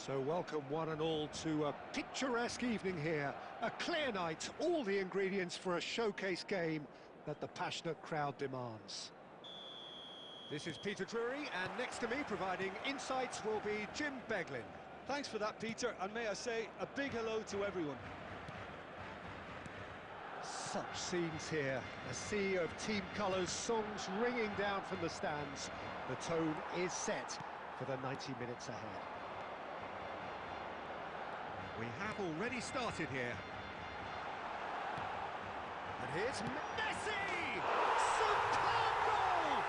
So welcome one and all to a picturesque evening here. A clear night, all the ingredients for a showcase game that the passionate crowd demands. This is Peter Drury, and next to me providing insights will be Jim Beglin. Thanks for that, Peter, and may I say a big hello to everyone. Such scenes here, a sea of team colours, songs ringing down from the stands. The tone is set for the 90 minutes ahead. We have already started here. And here's Messi! Superb goal!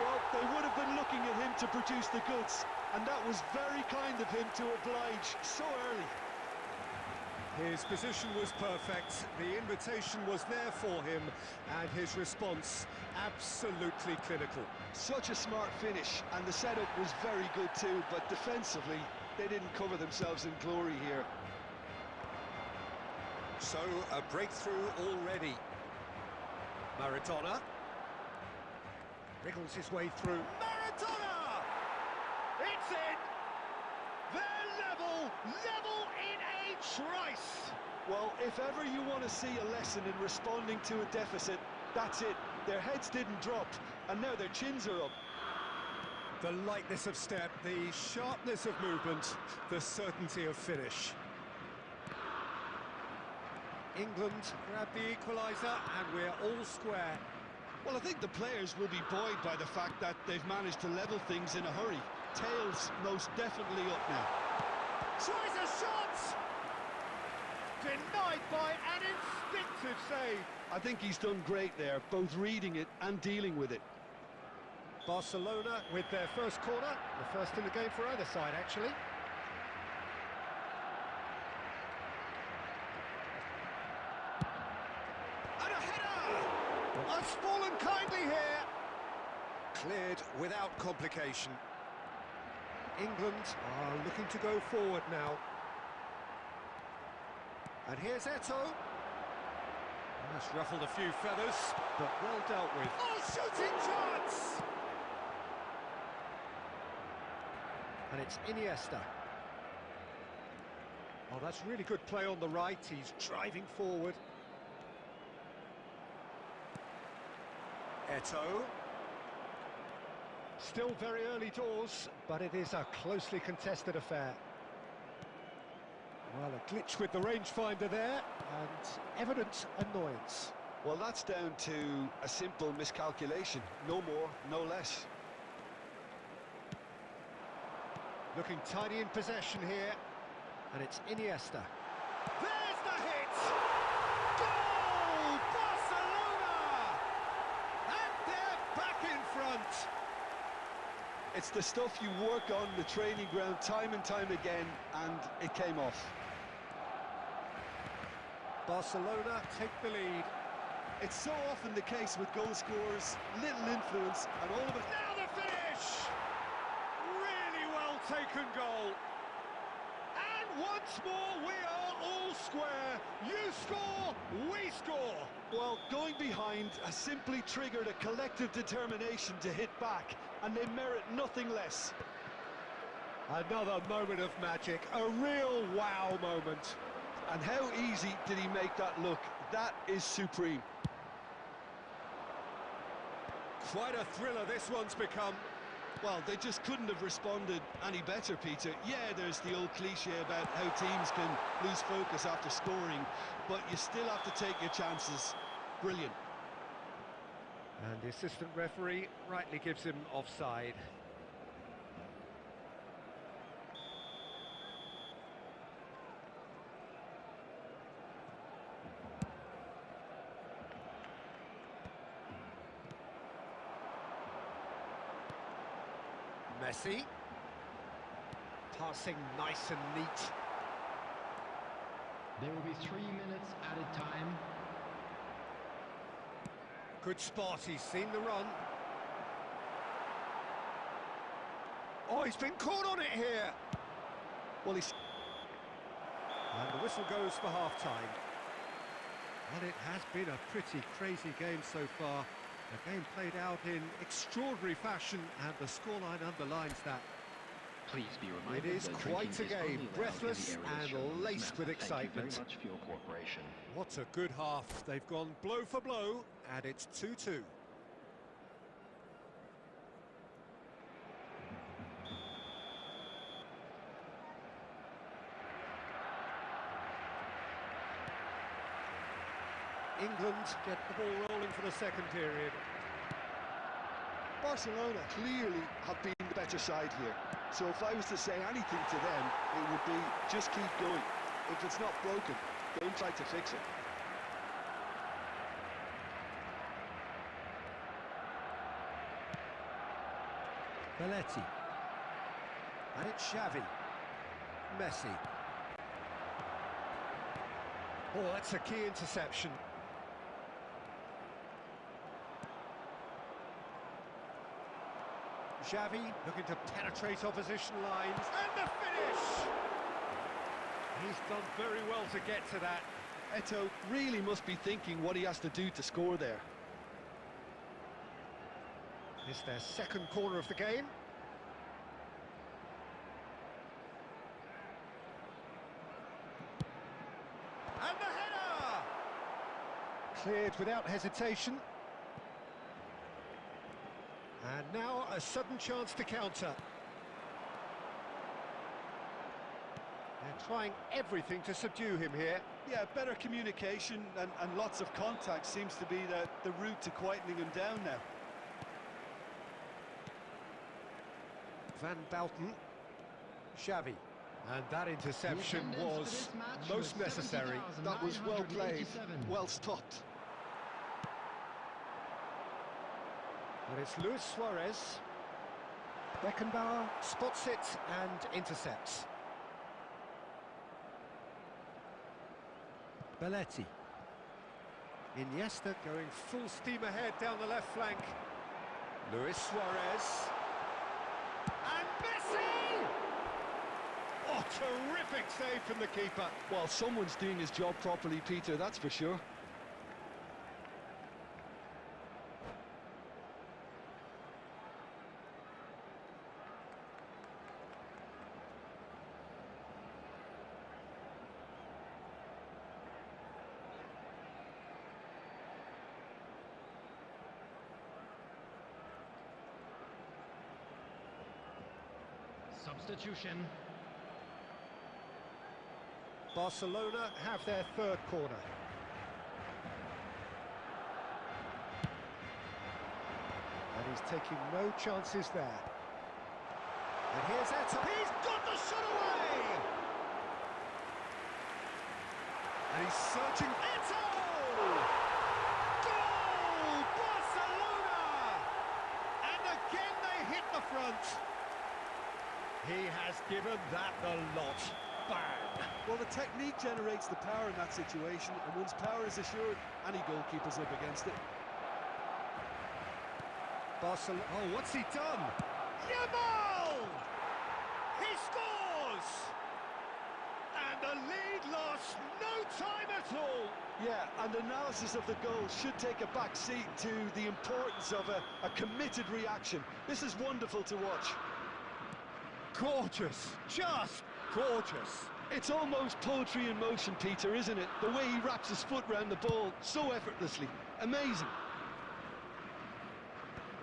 Well, they would have been looking at him to produce the goods, and that was very kind of him to oblige so early. His position was perfect, the invitation was there for him, and his response absolutely clinical. Such a smart finish, and the setup was very good too, but defensively, they didn't cover themselves in glory here. So, a breakthrough already. Maradona. Wriggles his way through. Maradona! It's in! They're level in a trice! Well, if ever you want to see a lesson in responding to a deficit, that's it. Their heads didn't drop, and now their chins are up. The lightness of step, the sharpness of movement, the certainty of finish. England grab the equaliser, and we're all square. Well, I think the players will be buoyed by the fact that they've managed to level things in a hurry. Tails most definitely up now. Tries a shot! Denied by an instinctive save. I think he's done great there, both reading it and dealing with it. Barcelona with their first corner, the first in the game for either side, actually. And a header! That's fallen kindly here. Cleared without complication. England are looking to go forward now. And here's Eto'o. That's ruffled a few feathers, but well dealt with. Oh, shooting chance! And it's Iniesta. Oh, that's really good play on the right. He's driving forward. Eto'o. Still very early doors, but it is a closely contested affair. Well, a glitch with the rangefinder there, and evident annoyance. Well, that's down to a simple miscalculation. No more, no less. Looking tidy in possession here, and it's Iniesta. There's the hit! Goal! Barcelona! And they're back in front! It's the stuff you work on the training ground time and time again, and it came off. Barcelona take the lead. It's so often the case with goal scorers, little influence, and all of it. Now the finish! Really well taken goal. And once more we are all square. You score, we score. Well, going behind has simply triggered a collective determination to hit back, and they merit nothing less. Another moment of magic, a real wow moment. And how easy did he make that look? That is supreme. Quite a thriller this one's become. Well, they just couldn't have responded any better, Peter. Yeah, there's the old cliche about how teams can lose focus after scoring, but you still have to take your chances. Brilliant. And the assistant referee rightly gives him offside. Messi. Passing nice and neat. There will be 3 minutes added time. Good spot, he's seen the run. Oh, he's been caught on it here. Well, he's... And the whistle goes for half-time. Well, it has been a pretty crazy game so far. The game played out in extraordinary fashion, and the scoreline underlines that. Please be It reminded is that quite a drinking is only game, allowed in breathless the area shown on and this laced map. with Thank you excitement. very much for your cooperation. What a good half. They've gone blow for blow, and it's 2-2. England get the ball rolling for the second period. Barcelona clearly have been the better side here. So if I was to say anything to them, it would be just keep going. If it's not broken, don't try to fix it. Belletti. And it's Xavi. Messi. Oh, that's a key interception. Xavi looking to penetrate opposition lines, and the finish! He's done very well to get to that. Eto really must be thinking what he has to do to score there. It's their second corner of the game. And the header! Cleared without hesitation. And now a sudden chance to counter. They're trying everything to subdue him here. Yeah, better communication and lots of contact seems to be the route to quietening him down now. Van Bouten. Xavi. And that interception was most necessary. That was well played, well stopped. But it's Luis Suarez. Beckenbauer spots it and intercepts. Belletti. Iniesta going full steam ahead down the left flank. Luis Suarez. And Messi! Oh, terrific save from the keeper. Well, someone's doing his job properly, Peter, that's for sure. Substitution. Barcelona have their third corner. And he's taking no chances there. And here's Eto. He's got the shot away! And he's searching. Eto! Goal! Barcelona! And again they hit the front. He has given that the lot. Bang! Well, the technique generates the power in that situation, and once power is assured, any goalkeeper's up against it. Barcelona. Oh, what's he done? Yamal! He scores! And the lead lost no time at all. Yeah, and analysis of the goal should take a back seat to the importance of a committed reaction. This is wonderful to watch. Gorgeous, just gorgeous. It's almost poetry in motion, Peter, isn't it? The way he wraps his foot round the ball so effortlessly. Amazing.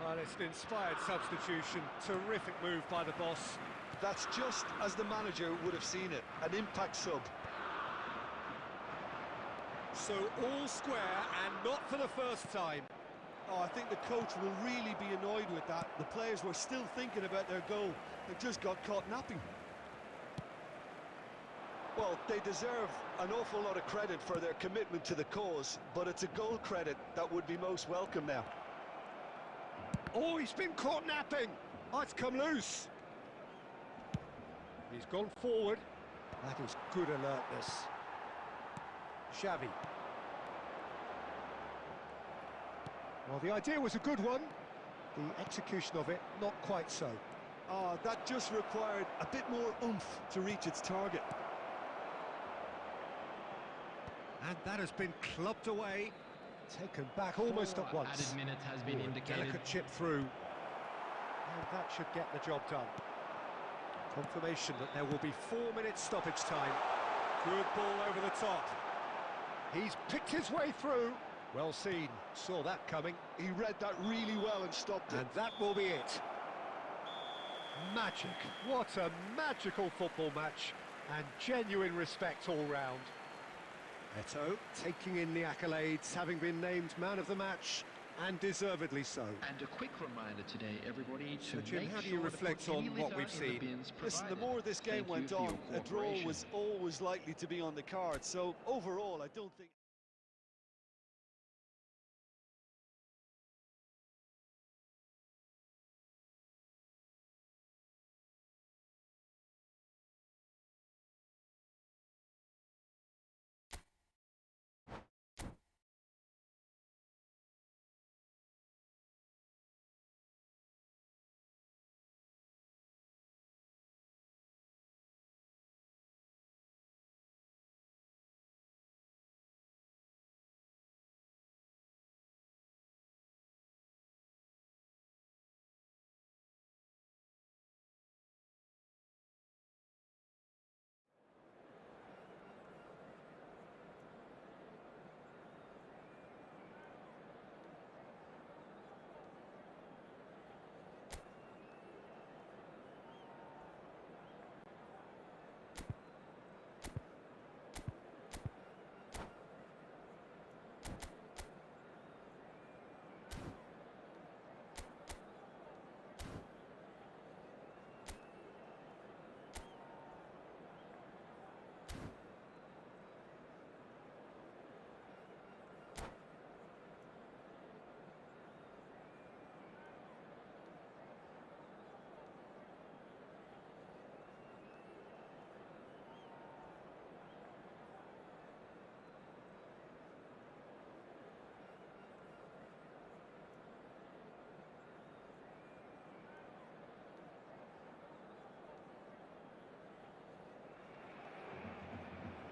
Well, it's an inspired substitution. Terrific move by the boss. That's just as the manager would have seen it, an impact sub. So all square, and not for the first time. Oh, I think the coach will really be annoyed with that. The players were still thinking about their goal. They just got caught napping. Well, they deserve an awful lot of credit for their commitment to the cause, but it's a goal credit that would be most welcome now. Oh, he's been caught napping. Oh, it's come loose. He's gone forward. That is good alertness. Xavi. Well, the idea was a good one. The execution of it, not quite so. Oh, that just required a bit more oomph to reach its target. And that has been clubbed away. Taken back almost at once. Added minutes has been indicated. Delicate chip through. And that should get the job done. Confirmation that there will be 4 minutes stoppage time. Good ball over the top. He's picked his way through. Well seen, saw that coming. He read that really well and stopped it. And that will be it. Magic. What a magical football match. And genuine respect all round. Eto taking in the accolades, having been named man of the match, and deservedly so. And a quick reminder today, everybody, to Jim, make how do sure you to reflect put any on what litter we've in the seen? bins Listen, the provided. more this game Thank you went for on, your a draw cooperation. was always likely to be on the card. So overall, I don't think...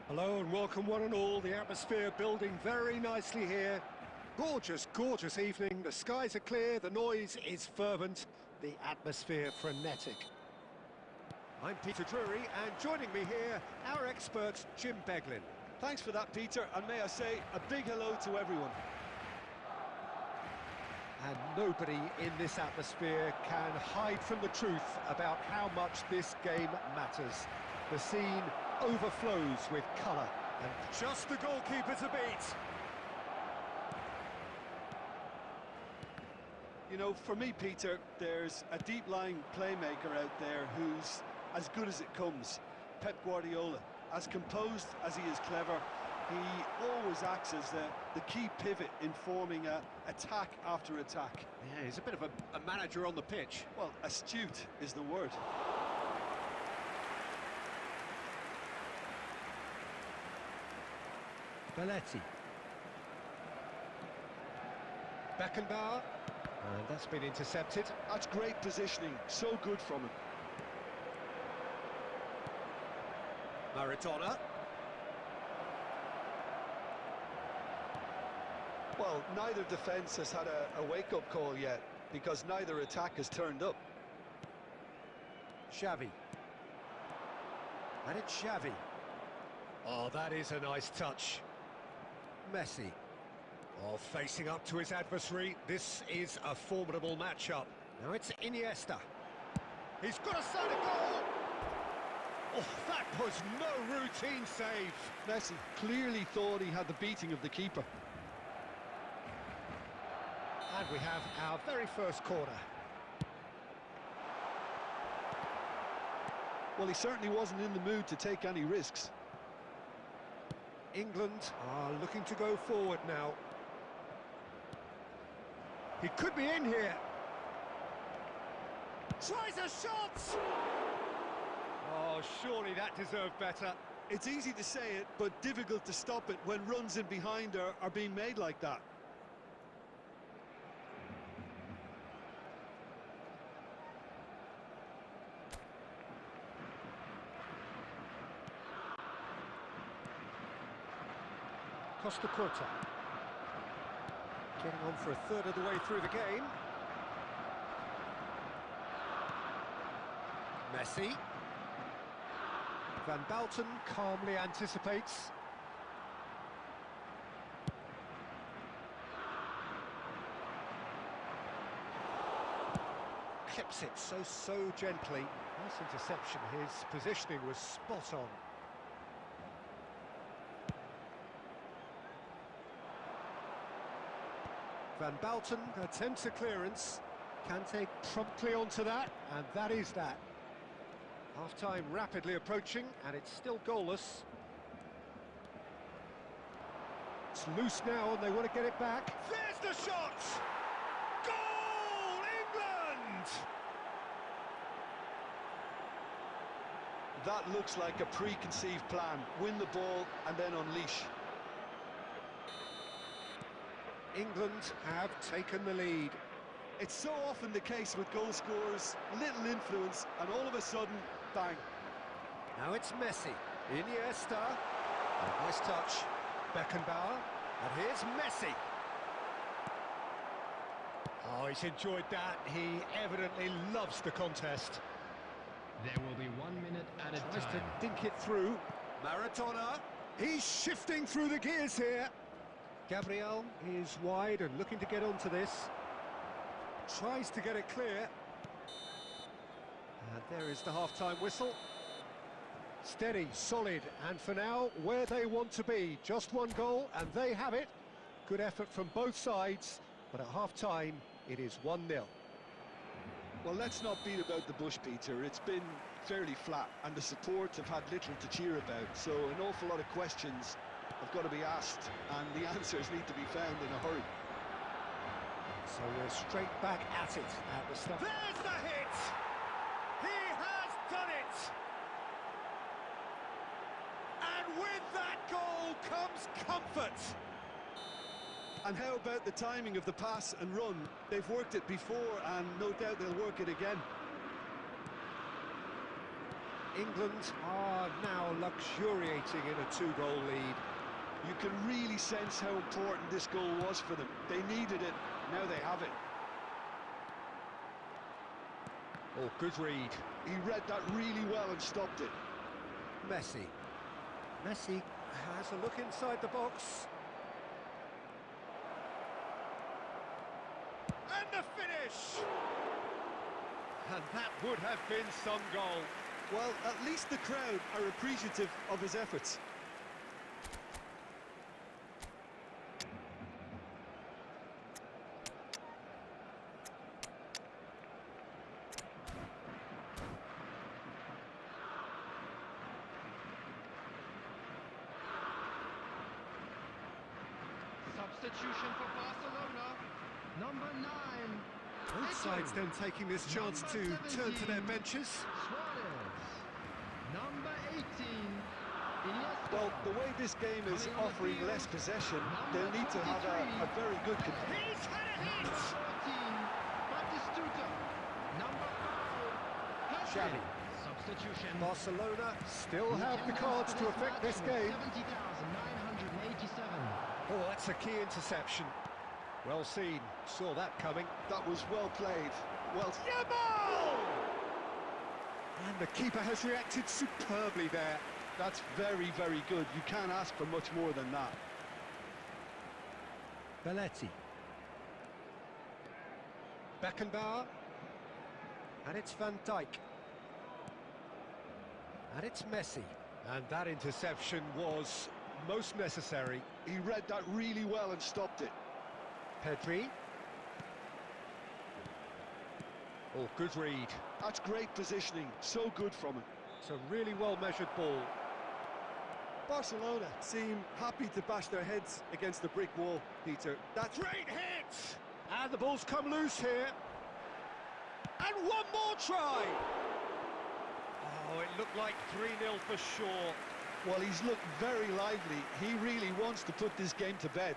Hello and welcome one and all. The atmosphere building very nicely here. Gorgeous, gorgeous evening. The skies are clear, the noise is fervent, the atmosphere frenetic. I'm Peter Drury, and joining me here, our expert, Jim Beglin. Thanks for that, Peter, and may I say a big hello to everyone. And nobody in this atmosphere can hide from the truth about how much this game matters. The scene overflows with colour, and just the goalkeeper to beat. You know, for me, Peter, there's a deep-lying playmaker out there who's as good as it comes. Pep Guardiola. As composed as he is clever, he always acts as the key pivot in forming attack after attack. Yeah, he's a bit of a manager on the pitch. Well, astute is the word. Belletti. Beckenbauer. And that's been intercepted. That's great positioning, so good from him. Maradona. Well, neither defence has had a wake-up call yet, because neither attack has turned up. Xavi. And it's Xavi. Oh, that is a nice touch. Messi. Oh, facing up to his adversary. This is a formidable matchup. Now it's Iniesta. He's got a side of goal. Oh, that was no routine save. Messi clearly thought he had the beating of the keeper. And we have our very first corner. Well, he certainly wasn't in the mood to take any risks. England are looking to go forward now. He could be in here. Tries a shot! Oh, surely that deserved better. It's easy to say it, but difficult to stop it when runs in behind are being made like that. Costa Curta. Getting on for a third of the way through the game. Messi. Van Balten calmly anticipates. Clips it so gently. Nice interception. His positioning was spot on. Van Balten attempts a clearance. Kante promptly onto that, and that is that. Half-time rapidly approaching, and it's still goalless. It's loose now, and they want to get it back. There's the shot! Goal, England! That looks like a preconceived plan. Win the ball and then unleash. England have taken the lead. It's so often the case with goal scorers, little influence, and all of a sudden, bang. Now it's Messi. Iniesta. Nice touch. Beckenbauer. And here's Messi. Oh, he's enjoyed that. He evidently loves the contest. There will be 1 minute at a Tries time. to dink it through. Maradona. He's shifting through the gears here. Gabriel is wide and looking to get onto this. Tries to get it clear. And there is the half-time whistle. Steady, solid, and for now, where they want to be. Just one goal, and they have it. Good effort from both sides, but at half-time, it is 1-0. Well, let's not beat about the bush, Peter. It's been fairly flat, and the support have had little to cheer about, so an awful lot of questions have got to be asked, and the answers need to be found in a hurry. So we're straight back at it at the start. There's the hit! He has done it! And with that goal comes comfort! And how about the timing of the pass and run? They've worked it before, and no doubt they'll work it again. England are now luxuriating in a 2-goal lead. You can really sense how important this goal was for them. They needed it, now they have it. Oh, good read. He read that really well and stopped it. Messi. Messi has a look inside the box. And the finish! And that would have been some goal. Well, at least the crowd are appreciative of his efforts. Substitution for Barcelona. Number 9. Both sides then taking this chance to turn to their benches. Suarez. Number 18. Iniesta. Well, the way this game is offering less possession, they'll need to have a very good... He's had a hit! Number 14. Batistuta. Number 5. Xavi. Substitution. Barcelona still have the cards to affect this game. 70,987. Oh, that's a key interception. Well seen. Saw that coming. That was well played. Well... Yamal! And the keeper has reacted superbly there. That's very, very good. You can't ask for much more than that. Belletti. Beckenbauer. And it's Van Dijk. And it's Messi. And that interception was most necessary. He read that really well and stopped it. Pedri. Oh, good read. That's great positioning. So good from him. It's a really well-measured ball. Barcelona seem happy to bash their heads against the brick wall, Peter. That's Great hit! And the ball's come loose here. And one more try! Oh, it looked like 3-0 for sure. well, he's looked very lively. He really wants to put this game to bed.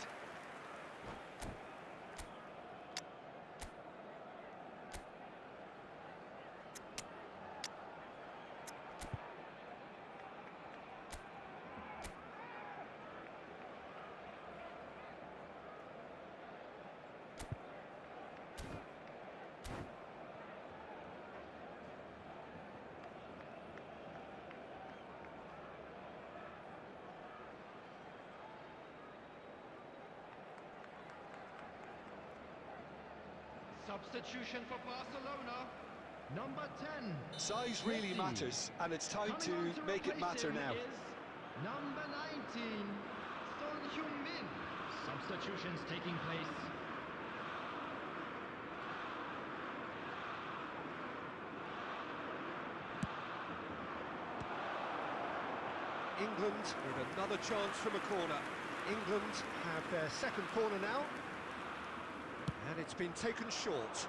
Substitution for Barcelona. Number 10. Size really Messi. matters, and it's time Coming on to make it replace matter him now. is number 19. Son Heung-min. Substitutions taking place. England with another chance from a corner. England have their second corner now. And it's been taken short.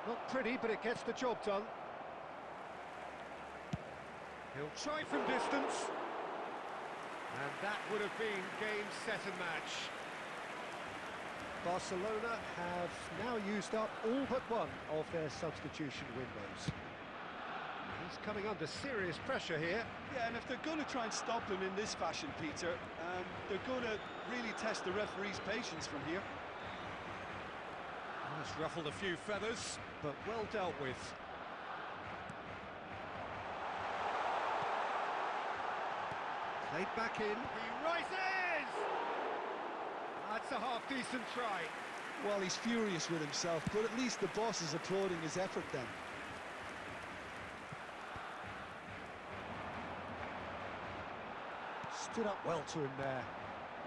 Not pretty, but it gets the job done. He'll try from distance. And that would have been game, set and match. Barcelona have now used up all but one of their substitution windows. He's coming under serious pressure here. Yeah, and if they're going to try and stop him in this fashion, Peter, they're going to really test the referee's patience from here. Well, it's ruffled a few feathers, but well dealt with. Played back in. He rises! That's a half-decent try. Well, he's furious with himself, but at least the boss is applauding his effort then. Stood up well to him there.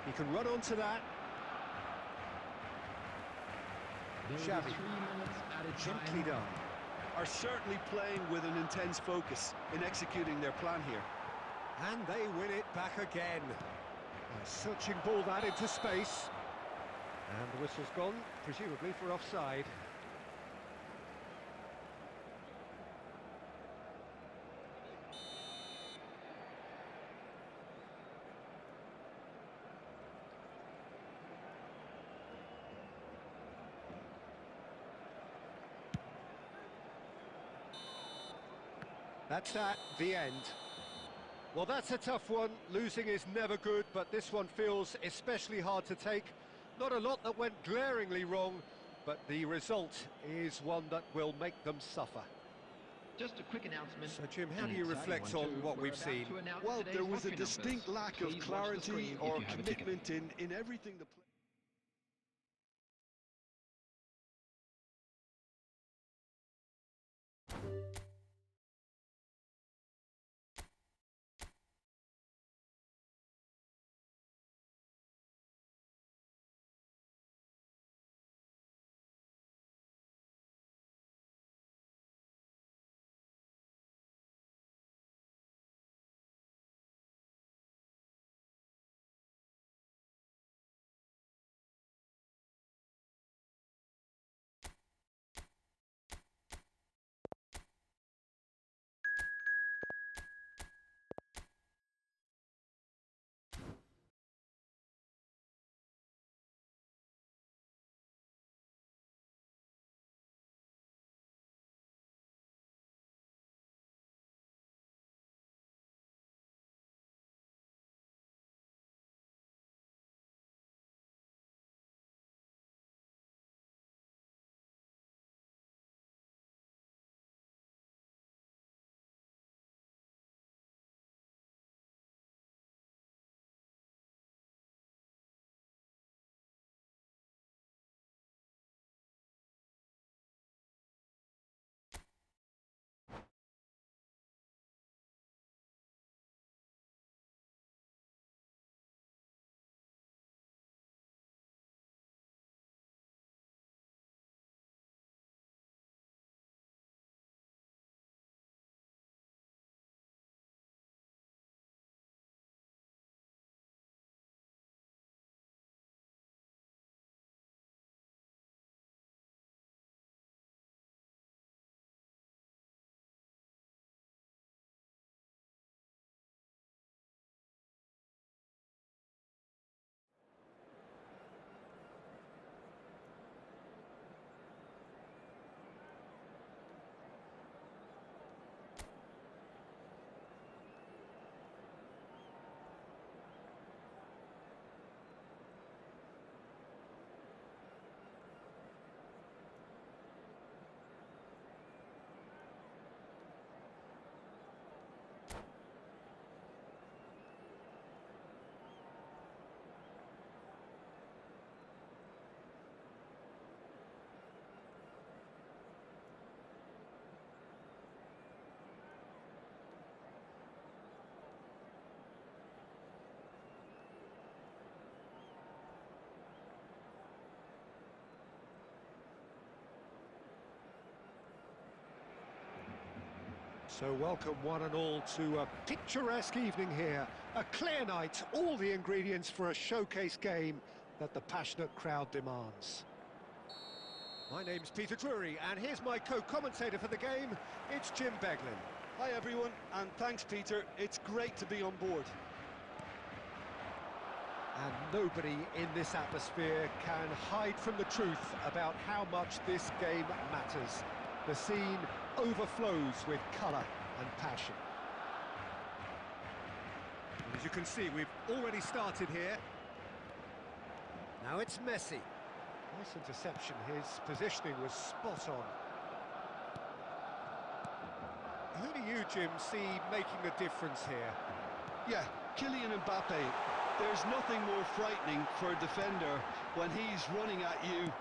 He can run onto that. Shabby. 3 minutes added Gently time. done. Are certainly playing with an intense focus in executing their plan here. And they win it back again. A searching ball that into space. And the whistle's gone, presumably for offside. That's that, the end. Well, that's a tough one. Losing is never good, but this one feels especially hard to take. Not a lot that went glaringly wrong, but the result is one that will make them suffer. Just a quick announcement. So, Jim, how An do you exciting reflect one on too. what We're we've about seen? to announce Well, today's there was a lottery distinct numbers. lack of Please watch the screen clarity if or you have a ticket. commitment in everything the player. So welcome one and all to a picturesque evening here. A clear night, all the ingredients for a showcase game that the passionate crowd demands. My name's Peter Drury, and here's my co-commentator for the game. It's Jim Beglin. Hi everyone, and thanks Peter, it's great to be on board. And nobody in this atmosphere can hide from the truth about how much this game matters. The scene overflows with colour and passion. And as you can see, we've already started here. Now it's Messi. Nice interception, his positioning was spot on. Who do you, Jim, see making the difference here? Yeah, Kylian Mbappe. There's nothing more frightening for a defender when he's running at you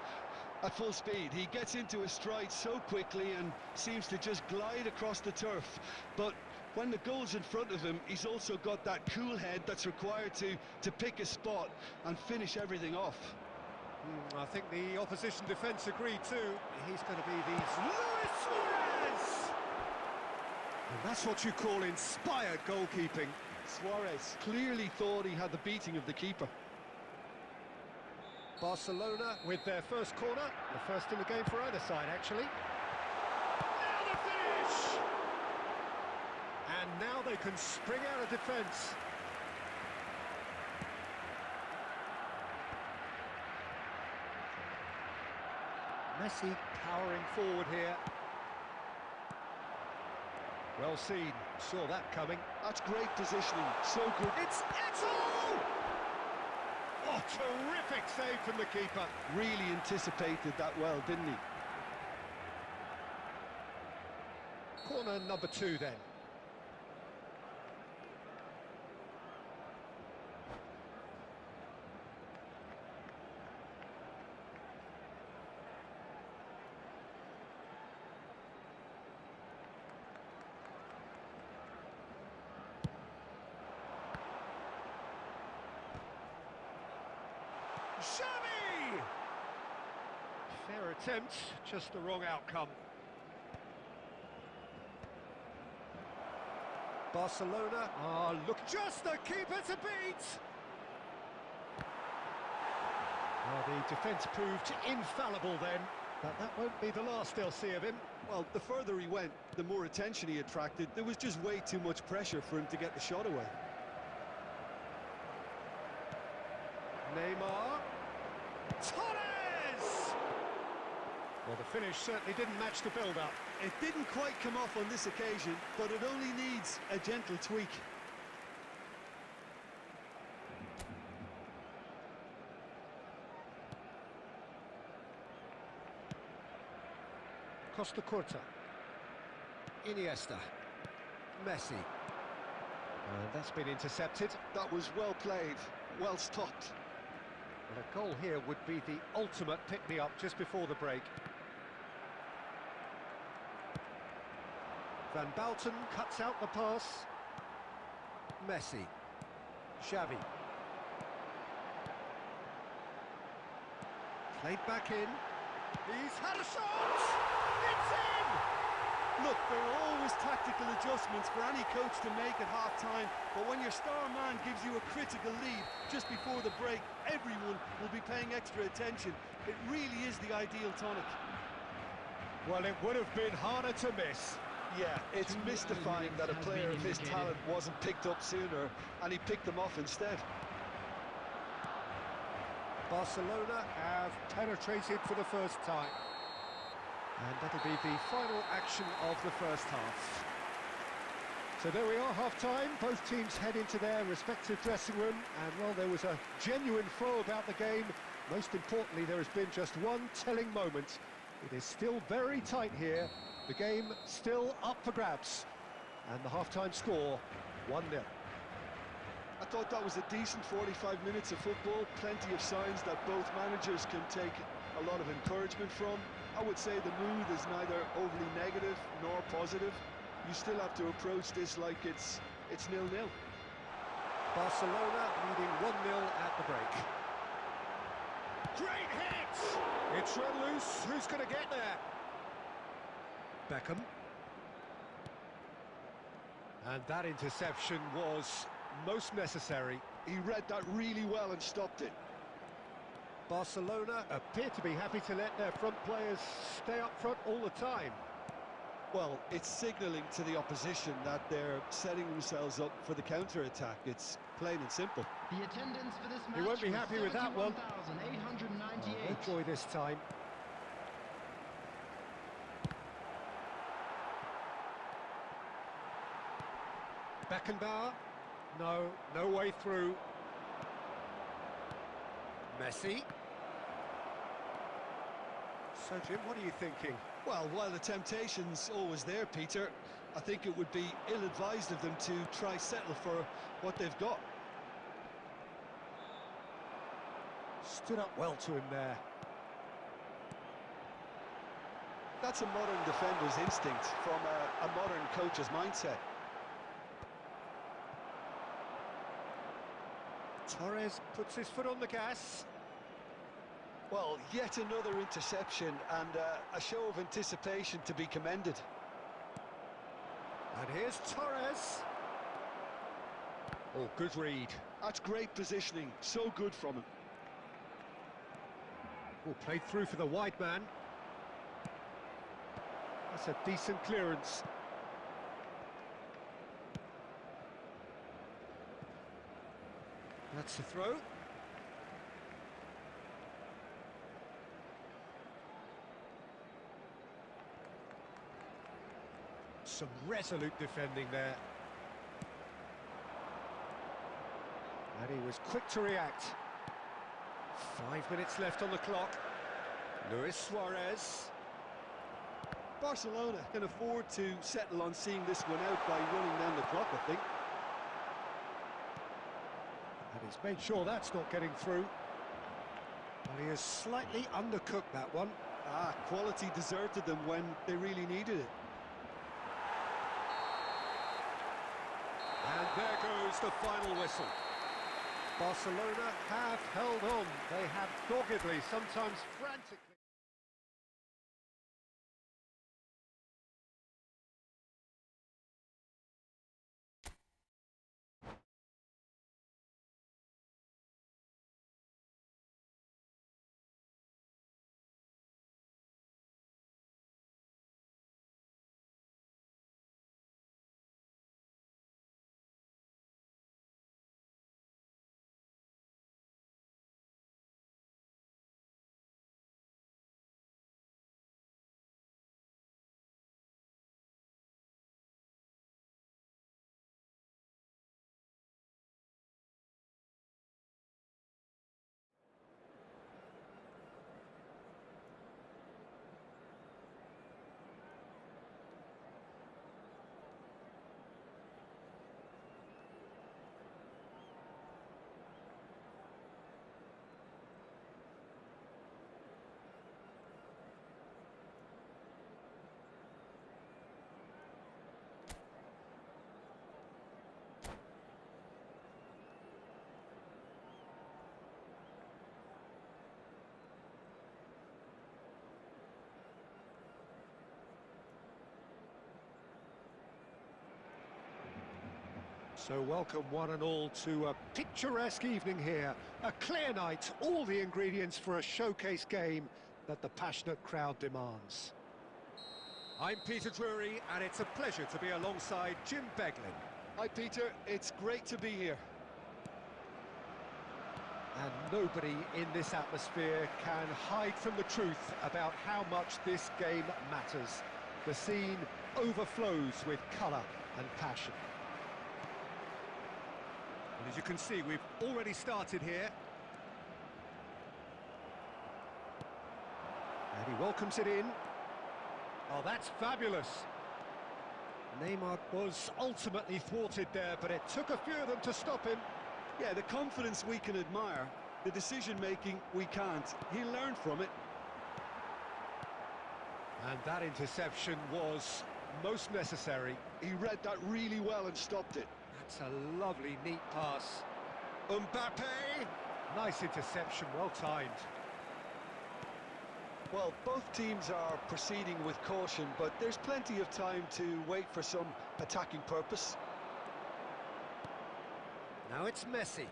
at full speed. He gets into a stride so quickly and seems to just glide across the turf. But when the goal's in front of him, he's also got that cool head that's required to pick a spot and finish everything off. I think the opposition defence agreed too. He's going to be the Luis Suarez! And that's what you call inspired goalkeeping. Suarez clearly thought he had the beating of the keeper. Barcelona with their first corner, the first in the game for either side actually. Now the finish! And now they can spring out of defence. Messi powering forward here. Well seen, saw that coming. That's great positioning, so good. It's all! Oh, terrific save from the keeper. Really anticipated that well, didn't he? Corner number 2 then. Xavi! Fair attempt, just the wrong outcome. Barcelona look, just the keeper to beat! Well, the defence proved infallible then, but that won't be the last they'll see of him. Well, the further he went, the more attention he attracted. There was just way too much pressure for him to get the shot away. Neymar. Torres! Well, the finish certainly didn't match the build-up. It didn't quite come off on this occasion, but it only needs a gentle tweak. Costa Curta. Iniesta. Messi. And that's been intercepted. That was well played, well stopped. And a goal here would be the ultimate pick-me-up just before the break. Van Bouten cuts out the pass. Messi. Xavi. Played back in. He's had a shot! It's in! Look, there are always tactical adjustments for any coach to make at half-time, but when your star man gives you a critical lead just before the break, everyone will be paying extra attention. It really is the ideal tonic. Well, it would have been harder to miss. Yeah, it's mystifying that a player of his talent wasn't picked up sooner, and he picked them off instead. Barcelona have penetrated for the first time. And that'll be the final action of the first half. So there we are, half-time. Both teams head into their respective dressing room. And, well, there was a genuine flow about the game. Most importantly, there has been just one telling moment. It is still very tight here. The game still up for grabs. And the half-time score, 1-0. I thought that was a decent 45 minutes of football. Plenty of signs that both managers can take a lot of encouragement from. I would say the mood is neither overly negative nor positive. You still have to approach this like it's 0-0. Barcelona leading 1-0 at the break. Great hit! It's run loose. Who's going to get there? Beckham. And that interception was most necessary. He read that really well and stopped it. Barcelona appear to be happy to let their front players stay up front all the time. Well, it's signalling to the opposition that they're setting themselves up for the counter-attack. It's plain and simple. The attendance for this match He won't be happy with that one. 71,898. Oh, joy this time. Beckenbauer. No way through. Messi. So, Jim, what are you thinking? Well, while the temptation's always there, Peter, I think it would be ill-advised of them to try settle for what they've got. Stood up well to him there. That's a modern defender's instinct from a modern coach's mindset. Torres puts his foot on the gas. Well, yet another interception and a show of anticipation to be commended. And here's Torres. Oh, good read. That's great positioning, so good from him. Oh, played through for the wide man. That's a decent clearance. That's the throw. Some resolute defending there. And he was quick to react. 5 minutes left on the clock. Luis Suarez. Barcelona can afford to settle on seeing this one out by running down the clock, I think. And he's made sure that's not getting through. Well, he has slightly undercooked that one. Quality deserted them when they really needed it. And there goes the final whistle. Barcelona have held on. They have doggedly, sometimes frantically. So welcome one and all to a picturesque evening here. A clear night, all the ingredients for a showcase game that the passionate crowd demands. I'm Peter Drury, and it's a pleasure to be alongside Jim Beglin. Hi Peter, it's great to be here. And nobody in this atmosphere can hide from the truth about how much this game matters. The scene overflows with colour and passion. And as you can see, we've already started here. And he welcomes it in. Oh, that's fabulous. Neymar was ultimately thwarted there, but it took a few of them to stop him. Yeah, the confidence we can admire, the decision-making we can't. He'll learn from it. And that interception was most necessary. He read that really well and stopped it. That's a lovely, neat pass. Mbappe! Nice interception, well timed. Well, both teams are proceeding with caution, but there's plenty of time to wait for some attacking purpose. Now it's Messi.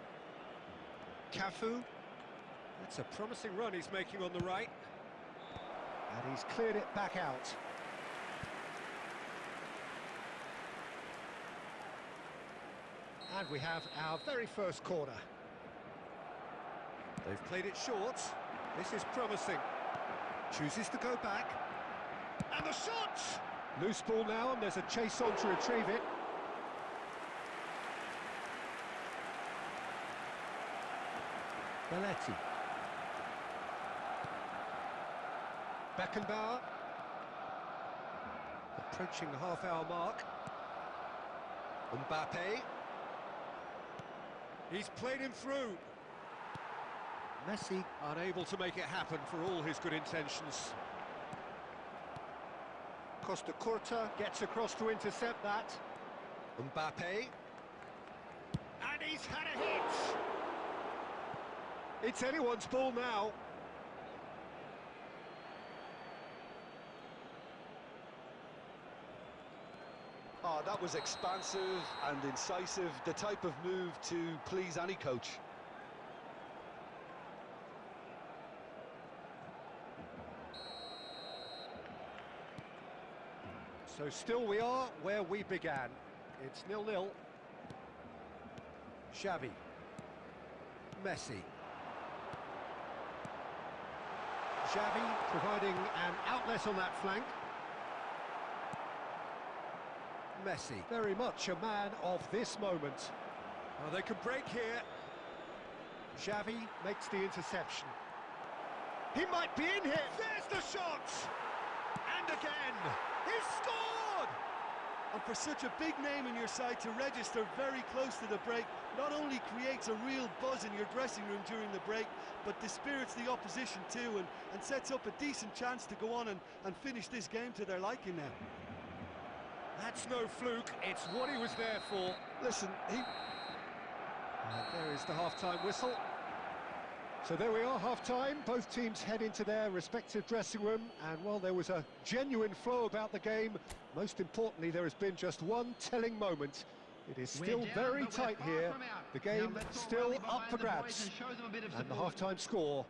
Cafu. That's a promising run he's making on the right. And he's cleared it back out. And we have our very first corner. They've played it short. This is promising. Chooses to go back. And the shot! Loose ball now, and there's a chase on to retrieve it. Belletti. Beckenbauer. Approaching the half-hour mark. Mbappe. He's played him through. Messi unable to make it happen for all his good intentions. Costa Curta gets across to intercept that. Mbappe. And he's had a hit! It's anyone's ball now. Oh, that was expansive and incisive, the type of move to please any coach. So still we are where we began. It's 0-0. Xavi. Messi. Xavi providing an outlet on that flank. Messi, very much a man of this moment. Oh, they can break here. Xavi makes the interception. He might be in here. There's the shot! And again, he's scored! And for such a big name in your side to register very close to the break, not only creates a real buzz in your dressing room during the break, but dispirits the opposition too, and sets up a decent chance to go on and finish this game to their liking now. That's no fluke, it's what he was there for. Listen, And there is the half-time whistle. So there we are, half-time. Both teams head into their respective dressing room, and while there was a genuine flow about the game, most importantly, there has been just one telling moment. It is still very tight here. The game still up for grabs. And the half-time score,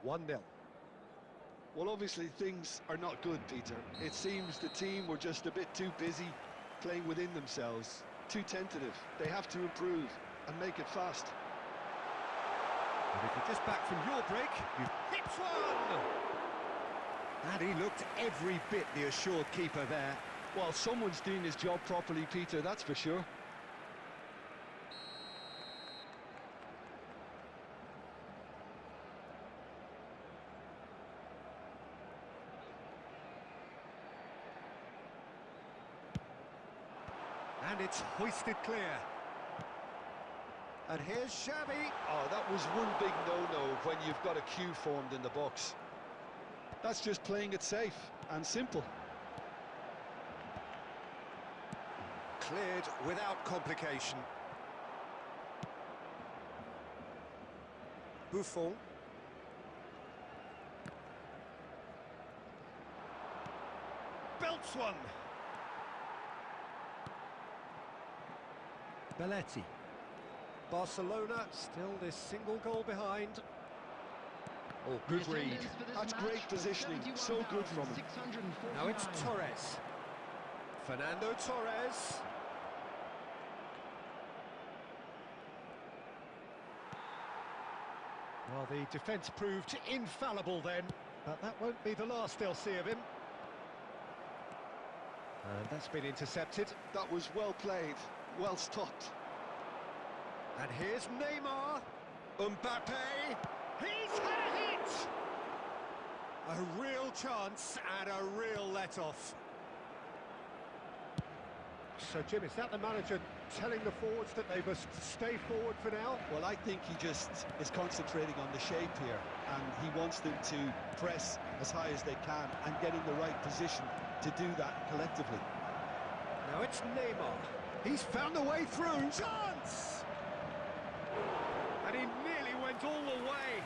1-0. well, obviously things are not good, Peter. It seems the team were just a bit too busy playing within themselves, too tentative. They have to improve and make it fast. And if you're just back from your break, you hit one! And he looked every bit the assured keeper there. Well, someone's doing his job properly, Peter, that's for sure. And it's hoisted clear. And here's Xavi. Oh, that was one big no-no when you've got a queue formed in the box. That's just playing it safe and simple. Cleared without complication. Buffon. Belts one. Belletti. Barcelona still this single goal behind. Oh, good read. That's great positioning, so good from him. Now it's Torres. Fernando Torres. Well, the defence proved infallible then, but that won't be the last they'll see of him. And that's been intercepted. That was well played, well stopped. And here's Neymar. Mbappe. He's had a hit! A real chance and a real let-off. So, Jim, is that the manager telling the forwards that they must stay forward for now? Well, I think he just is concentrating on the shape here, and he wants them to press as high as they can and get in the right position to do that collectively. Now it's Neymar. He's found a way through. Chance! And he nearly went all the way.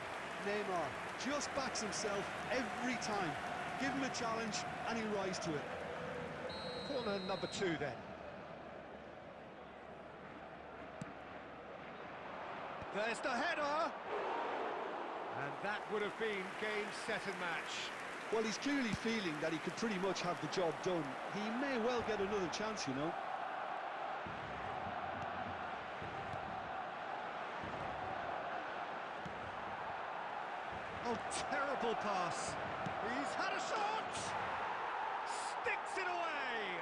Neymar just backs himself every time. Give him a challenge and he'll rise to it. Corner number 2 then. There's the header! And that would have been game, set and match. Well, he's clearly feeling that he could pretty much have the job done. He may well get another chance, you know. Oh, terrible pass. He's had a shot! Sticks it away!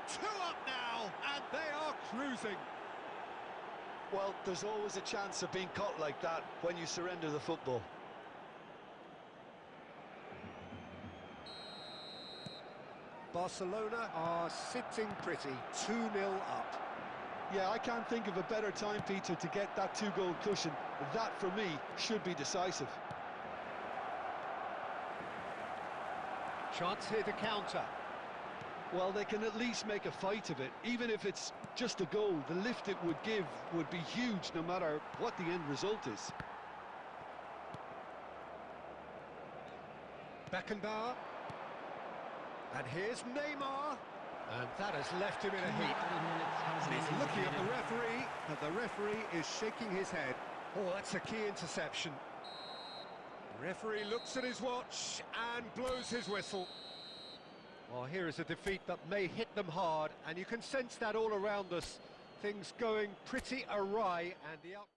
2 up now, and they are cruising. Well, there's always a chance of being caught like that when you surrender the football. Barcelona are sitting pretty, 2-0 up. Yeah, I can't think of a better time, Peter, to get that 2-goal cushion. That, for me, should be decisive. Chance here to counter. Well, they can at least make a fight of it. Even if it's just a goal, the lift it would give would be huge no matter what the end result is. Beckenbauer. And here's Neymar. And that has left him in a heap. And he's looking at the referee, and the referee is shaking his head. Oh, that's a key interception. The referee looks at his watch and blows his whistle. Well, here is a defeat that may hit them hard, and you can sense that all around us. Things going pretty awry, and the outcome...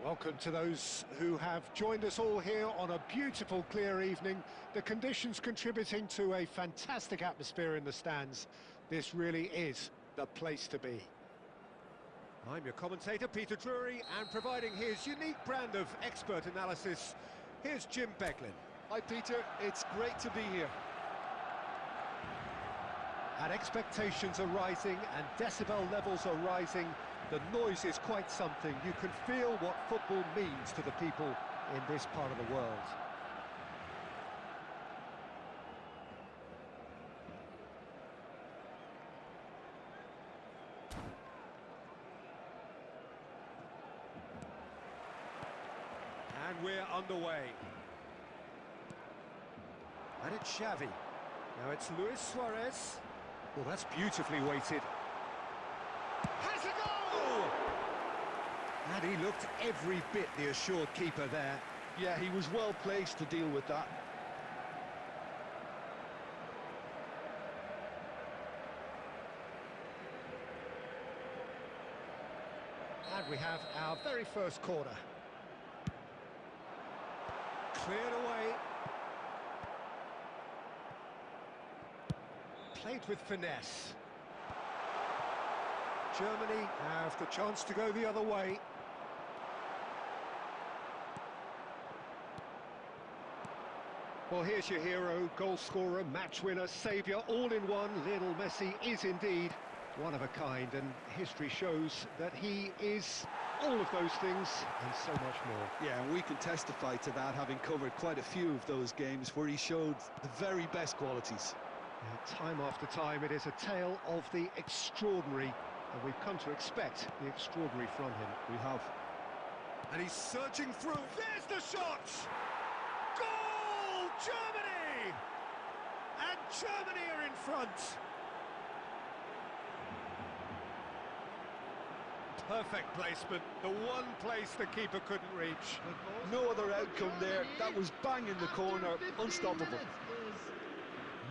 Welcome to those who have joined us all here on a beautiful, clear evening. The conditions contributing to a fantastic atmosphere in the stands. This really is the place to be. I'm your commentator, Peter Drury, and providing his unique brand of expert analysis, here's Jim Beglin. Hi Peter, it's great to be here. And expectations are rising and decibel levels are rising. The noise is quite something. You can feel what football means to the people in this part of the world. And we're underway. And it's Xavi. Now it's Luis Suarez. Well, that's beautifully weighted. Has a goal! And he looked every bit the assured keeper there. Yeah, he was well placed to deal with that. And we have our very first corner. Cleared away. Played with finesse. Germany have the chance to go the other way. Well, here's your hero, goal scorer, match winner, saviour, all in one. Lionel Messi is indeed one of a kind, and history shows that he is all of those things and so much more. Yeah, and we can testify to that, having covered quite a few of those games where he showed the very best qualities. Time after time, it is a tale of the extraordinary, and we've come to expect the extraordinary from him. We have. And he's surging through. There's the shot! Goal! Germany! And Germany are in front. Perfect placement, the one place the keeper couldn't reach. No other outcome there. That was bang in the corner, unstoppable.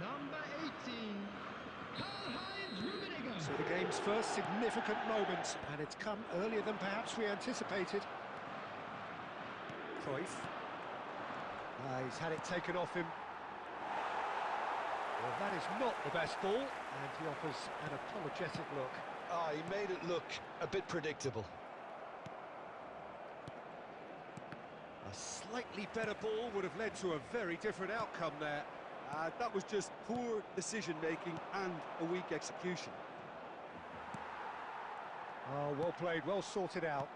Number 18, Karl-Heinz Rummenigge. So the game's first significant moment, and it's come earlier than perhaps we anticipated. Cruyff. He's had it taken off him. Well, that is not the best ball, and he offers an apologetic look. He made it look a bit predictable. A slightly better ball would have led to a very different outcome there. That was just poor decision-making and a weak execution. Oh, well played, well sorted out.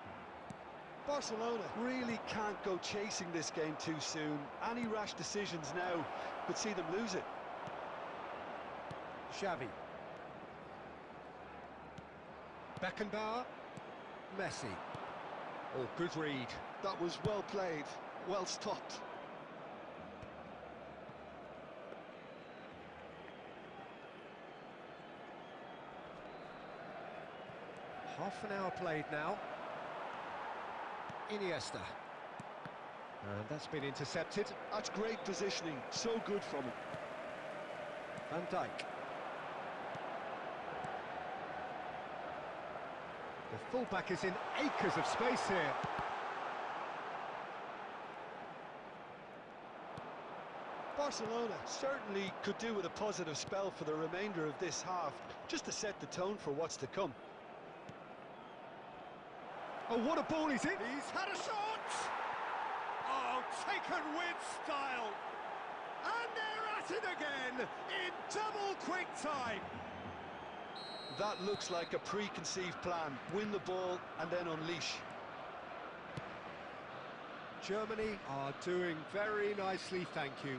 Barcelona really can't go chasing this game too soon. Any rash decisions now could see them lose it. Xavi. Beckenbauer. Messi. Oh, good read. That was well played, well stopped. Half an hour played now. Iniesta. And that's been intercepted. That's great positioning, so good from him. Van Dijk. The fullback is in acres of space here. Barcelona certainly could do with a positive spell for the remainder of this half, just to set the tone for what's to come. Oh, what a ball he's hit! He's had a shot! Oh, taken with style! And they're at it again, in double quick time! That looks like a preconceived plan. Win the ball and then unleash. Germany are doing very nicely, thank you.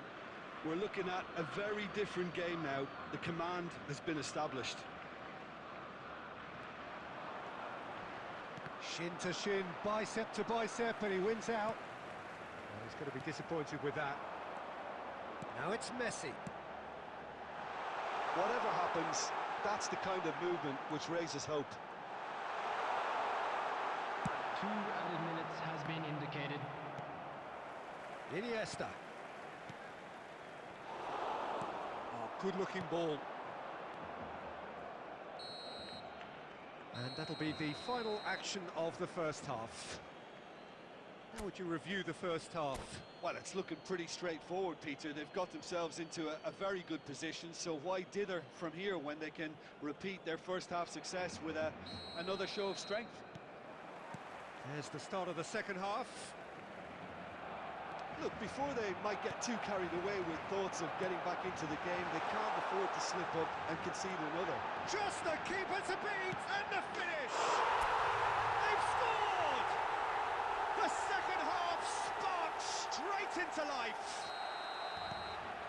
We're looking at a very different game now. The command has been established. Shin to shin, bicep to bicep, and he wins out. Well, he's going to be disappointed with that. Now it's Messi. Whatever happens, that's the kind of movement which raises hope. 2 added minutes has been indicated. Iniesta. Oh, good-looking ball. And that'll be the final action of the first half. How would you review the first half? Well, it's looking pretty straightforward, Peter. They've got themselves into a very good position, so why dither from here when they can repeat their first half success with another show of strength? There's the start of the second half. Look, before they might get too carried away with thoughts of getting back into the game, they can't afford to slip up and concede another. Just the keeper to beat, and the finish! They've scored! The second half sparked straight into life.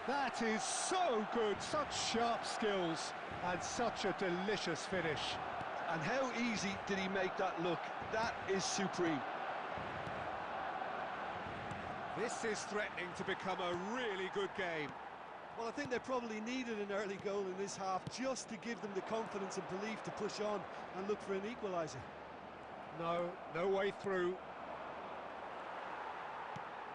That is so good, such sharp skills, and such a delicious finish. And how easy did he make that look? That is supreme. This is threatening to become a really good game. Well, I think they probably needed an early goal in this half just to give them the confidence and belief to push on and look for an equaliser. No way through.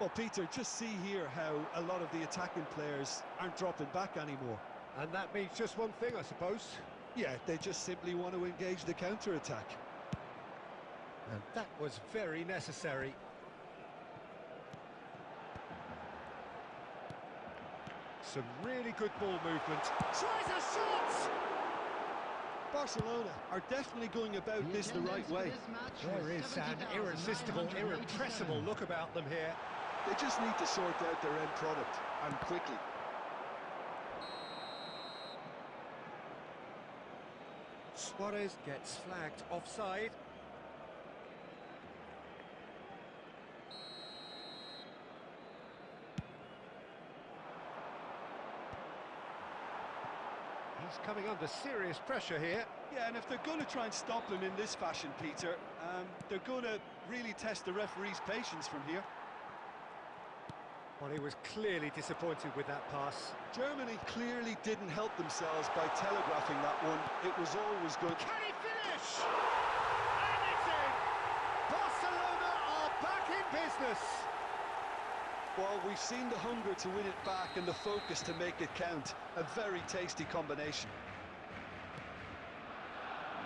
Well, Peter, just see here how a lot of the attacking players aren't dropping back anymore. And that means just one thing, I suppose. Yeah, they just simply want to engage the counter-attack. And that was very necessary. Some really good ball movement. Tries a shot! Barcelona are definitely going about this the right way. There is an irresistible, irrepressible look about them here. They just need to sort out their end product, and quickly. Suarez gets flagged offside. He's coming under serious pressure here. Yeah, and if they're going to try and stop him in this fashion, Peter, they're going to really test the referee's patience from here. Well, he was clearly disappointed with that pass. Germany clearly didn't help themselves by telegraphing that one. It was always good. Can he finish? And it's in! Barcelona are back in business. Well, we've seen the hunger to win it back and the focus to make it count. A very tasty combination.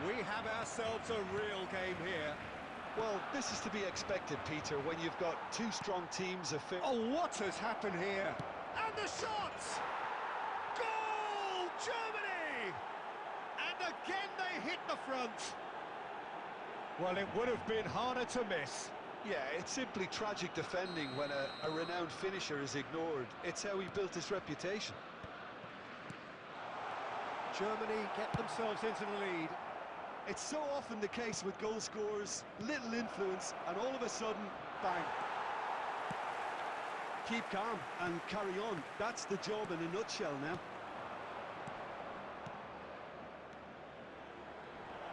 We have ourselves a real game here. Well, this is to be expected, Peter, when you've got two strong teams of... Oh, what has happened here? And the shot! Goal! Germany! And again they hit the front. Well, it would have been harder to miss. Yeah, it's simply tragic defending when a renowned finisher is ignored. It's how he built his reputation. Germany get themselves into the lead. It's so often the case with goal scorers, little influence, and all of a sudden, bang. Keep calm and carry on. That's the job in a nutshell now.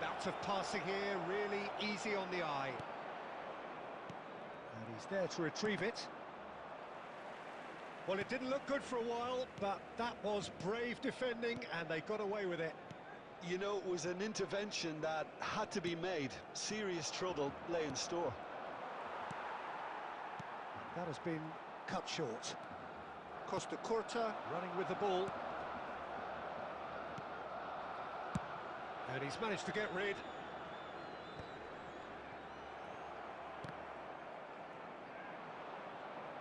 Bout of passing here, really easy on the eye. And he's there to retrieve it. Well, it didn't look good for a while, but that was brave defending, and they got away with it. You know, it was an intervention that had to be made. Serious trouble lay in store. That has been cut short. Costa Curta running with the ball. And he's managed to get rid.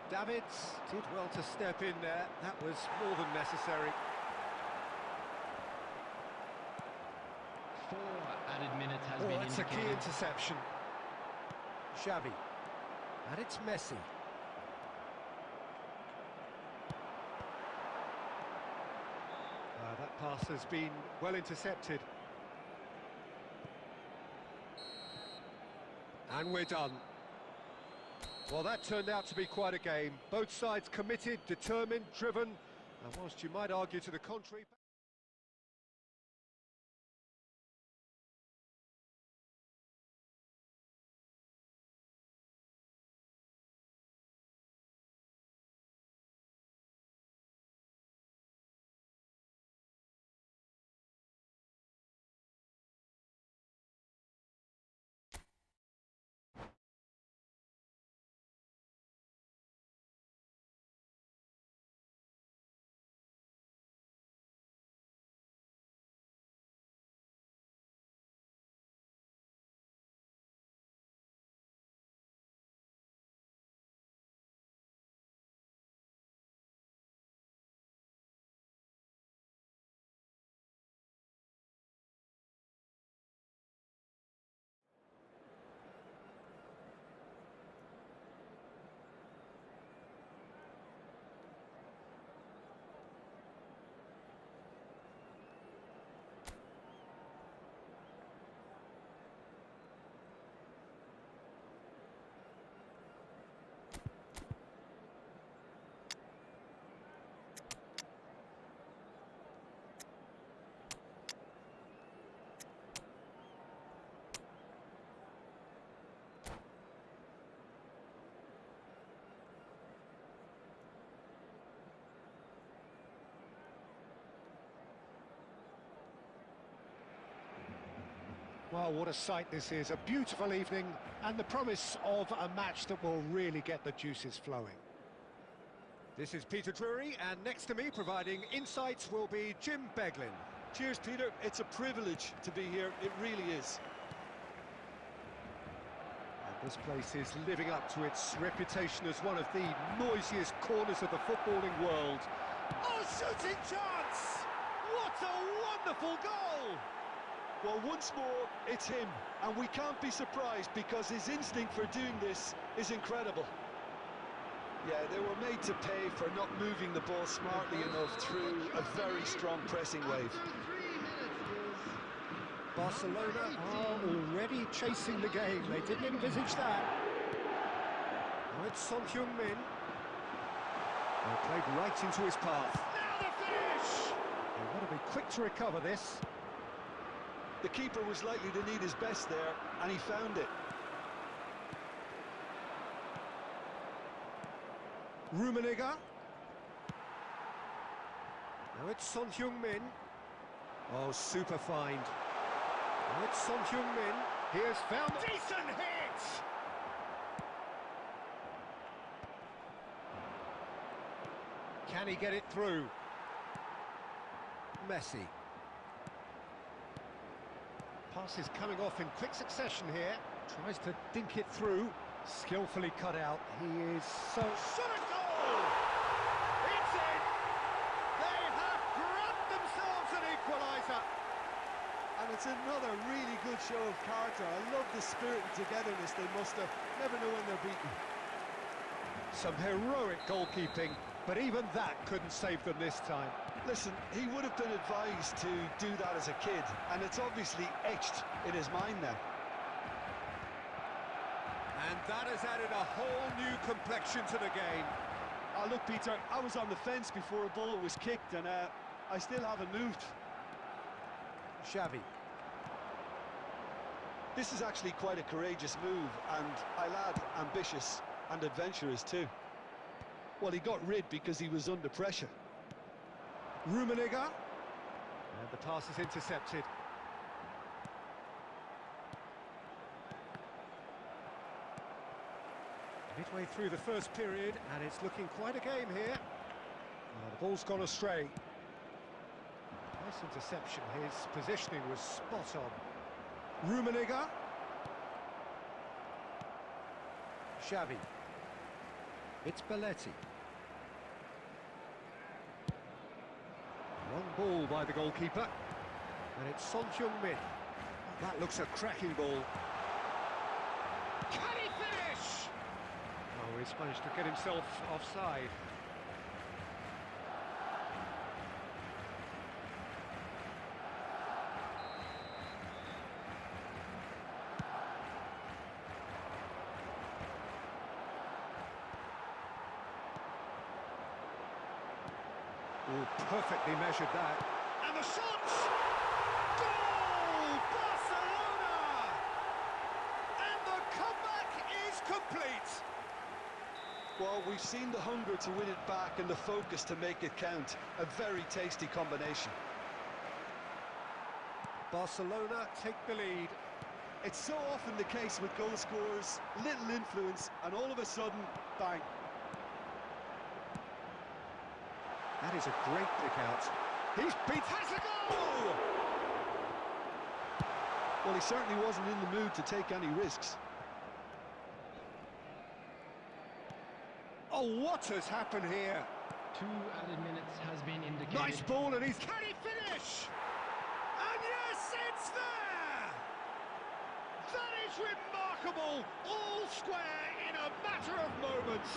Davids did well to step in there. That was more than necessary. 4 added minutes has Oh, been that's a key indicated. interception. Xavi. And it's Messi. That pass has been well intercepted. And we're done. Well, that turned out to be quite a game. Both sides committed, determined, driven, and whilst you might argue to the contrary... Well, what a sight this is. A beautiful evening and the promise of a match that will really get the juices flowing. This is Peter Drury, and next to me providing insights will be Jim Beglin. Cheers, Peter. It's a privilege to be here. It really is. And this place is living up to its reputation as one of the noisiest corners of the footballing world. Oh, shooting chance! What a wonderful goal! Well, once more, it's him, and we can't be surprised because his instinct for doing this is incredible. Yeah, they were made to pay for not moving the ball smartly enough through a very strong pressing wave. Barcelona are already chasing the game. They didn't envisage that. Now it's Son Heung-min. They played right into his path. Now the finish! They've got to be quick to recover this. The keeper was likely to need his best there, and he found it. Rummenigge. Now it's Son Heung-min. Oh, super find. Now it's Son Heung-min. He has found... Decent hit! Can he get it through? Messi. Pass is coming off in quick succession here. Tries to dink it through. Skillfully cut out. He is so... Shot a goal! It's in! They have grabbed themselves an equaliser! And it's another really good show of character. I love the spirit and togetherness they must have. Never know when they're beaten. Some heroic goalkeeping, but even that couldn't save them this time. Listen, he would have been advised to do that as a kid, and it's obviously etched in his mind now. And that has added a whole new complexion to the game. Oh, look, Peter, I was on the fence before a ball was kicked, and I still haven't moved. Xavi. This is actually quite a courageous move, and I'll add, ambitious and adventurous too. Well, he got rid because he was under pressure. Rummenigge. And the pass is intercepted. Midway through the first period, and it's looking quite a game here. The ball's gone astray. Nice interception. His positioning was spot on. Rummenigge. Xavi. It's Belletti. Long ball by the goalkeeper. And it's Son Heung-min. That looks a cracking ball. Can he finish? Oh, he's managed to get himself offside. Oh, perfectly measured that. And the shot! Goal! Barcelona! And the comeback is complete. Well, we've seen the hunger to win it back and the focus to make it count. A very tasty combination. Barcelona take the lead. It's so often the case with goal scorers, little influence, and all of a sudden, bang. That is a great pick out. He's beat, has a goal! Well, he certainly wasn't in the mood to take any risks. Oh, what has happened here? 2 added minutes has been indicated. Nice ball, and he's... Can he finish? And yes, it's there! That is remarkable! All square in a matter of moments.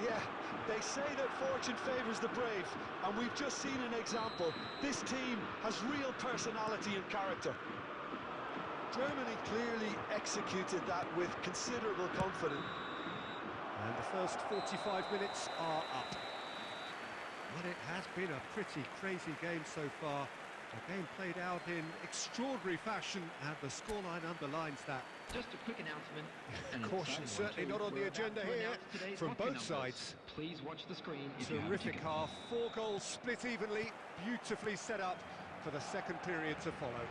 Yeah, they say that fortune favours the brave, and we've just seen an example. This team has real personality and character. Germany clearly executed that with considerable confidence. And the first 45 minutes are up. Well, it has been a pretty crazy game so far. A game played out in extraordinary fashion, and the scoreline underlines that. Just a quick announcement. An Caution exciting certainly one, not on too. the We're about agenda to here announce today's from hockey both numbers. sides. Please watch the screen if you have a Terrific ticket. half, 4 goals split evenly, beautifully set up for the second period to follow.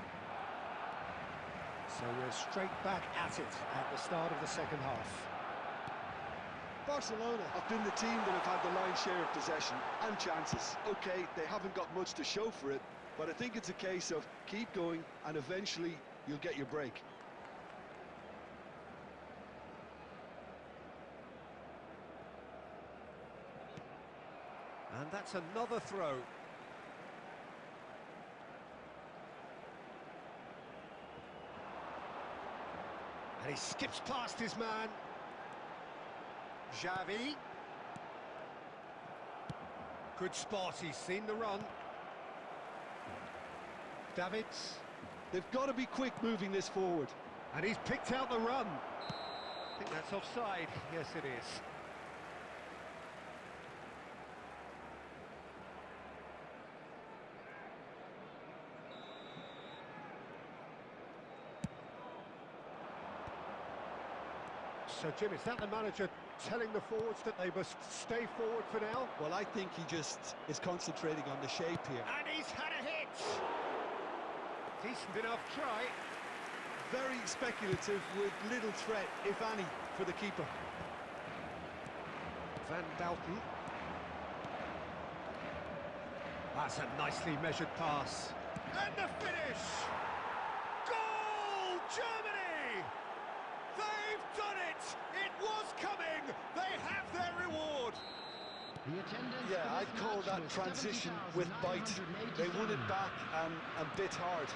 So we're straight back at it at the start of the second half. Barcelona have been the team that have had the lion's share of possession and chances. Okay, they haven't got much to show for it, but I think it's a case of keep going and eventually you'll get your break. And that's another throw. And he skips past his man. Xavi. Good spot, he's seen the run. Davids. They've got to be quick moving this forward. And he's picked out the run. I think that's offside. Yes, it is. So, Jim, is that the manager telling the forwards that they must stay forward for now? Well, I think he just is concentrating on the shape here. And he's had a hit! Decent enough try. Very speculative with little threat, if any, for the keeper. Van Dalton. That's a nicely measured pass. And the finish! Goal, Germany! They've done it! It was coming! They have their reward! The attendance Yeah, for I'd this call match that was transition with bite. They won it 70,987. back and bit hard.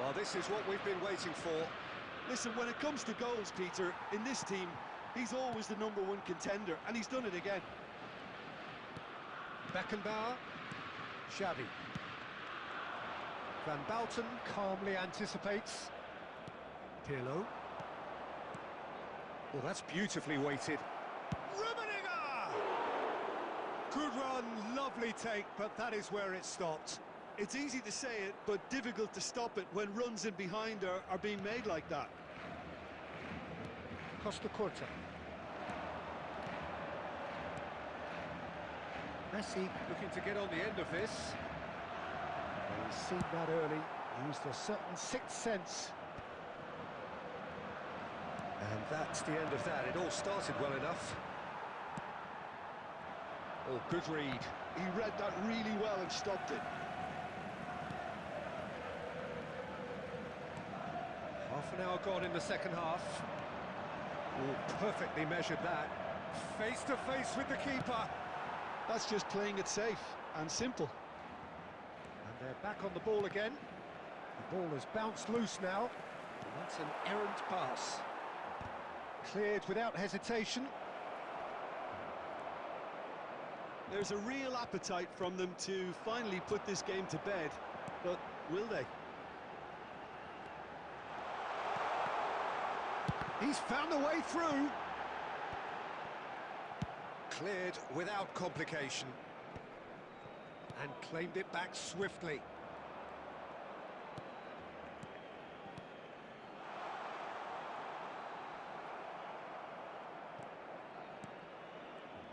Well, this is what we've been waiting for. Listen, when it comes to goals, Peter, in this team, he's always the #1 contender, and he's done it again. Beckenbauer. Xavi. Van Balten calmly anticipates. Pirlo. Oh, that's beautifully weighted. Rummenigge! Good run, lovely take, but that is where it stopped. It's easy to say it, but difficult to stop it when runs in behind are being made like that. Costa Curta. Messi looking to get on the end of this. He's seen that early, used a certain sixth sense. And that's the end of that. It all started well enough. Oh, good read. He read that really well and stopped it. Half an hour gone in the second half. Oh, perfectly measured that. Face to face with the keeper. That's just playing it safe and simple. And they're back on the ball again. The ball has bounced loose now. And that's an errant pass. Cleared without hesitation. There's a real appetite from them to finally put this game to bed, but will they? He's found a way through. Cleared without complication. And claimed it back swiftly.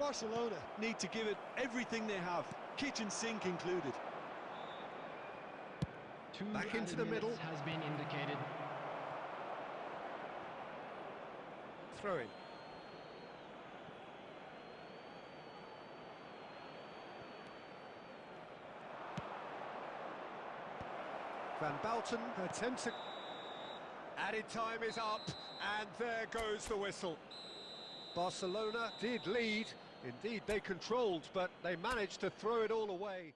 Barcelona need to give it everything they have, kitchen sink included. Back into the middle. Has been indicated. Throw in. Van Balten attempts it. Added time is up, and there goes the whistle. Barcelona did lead. Indeed, they controlled, but they managed to throw it all away.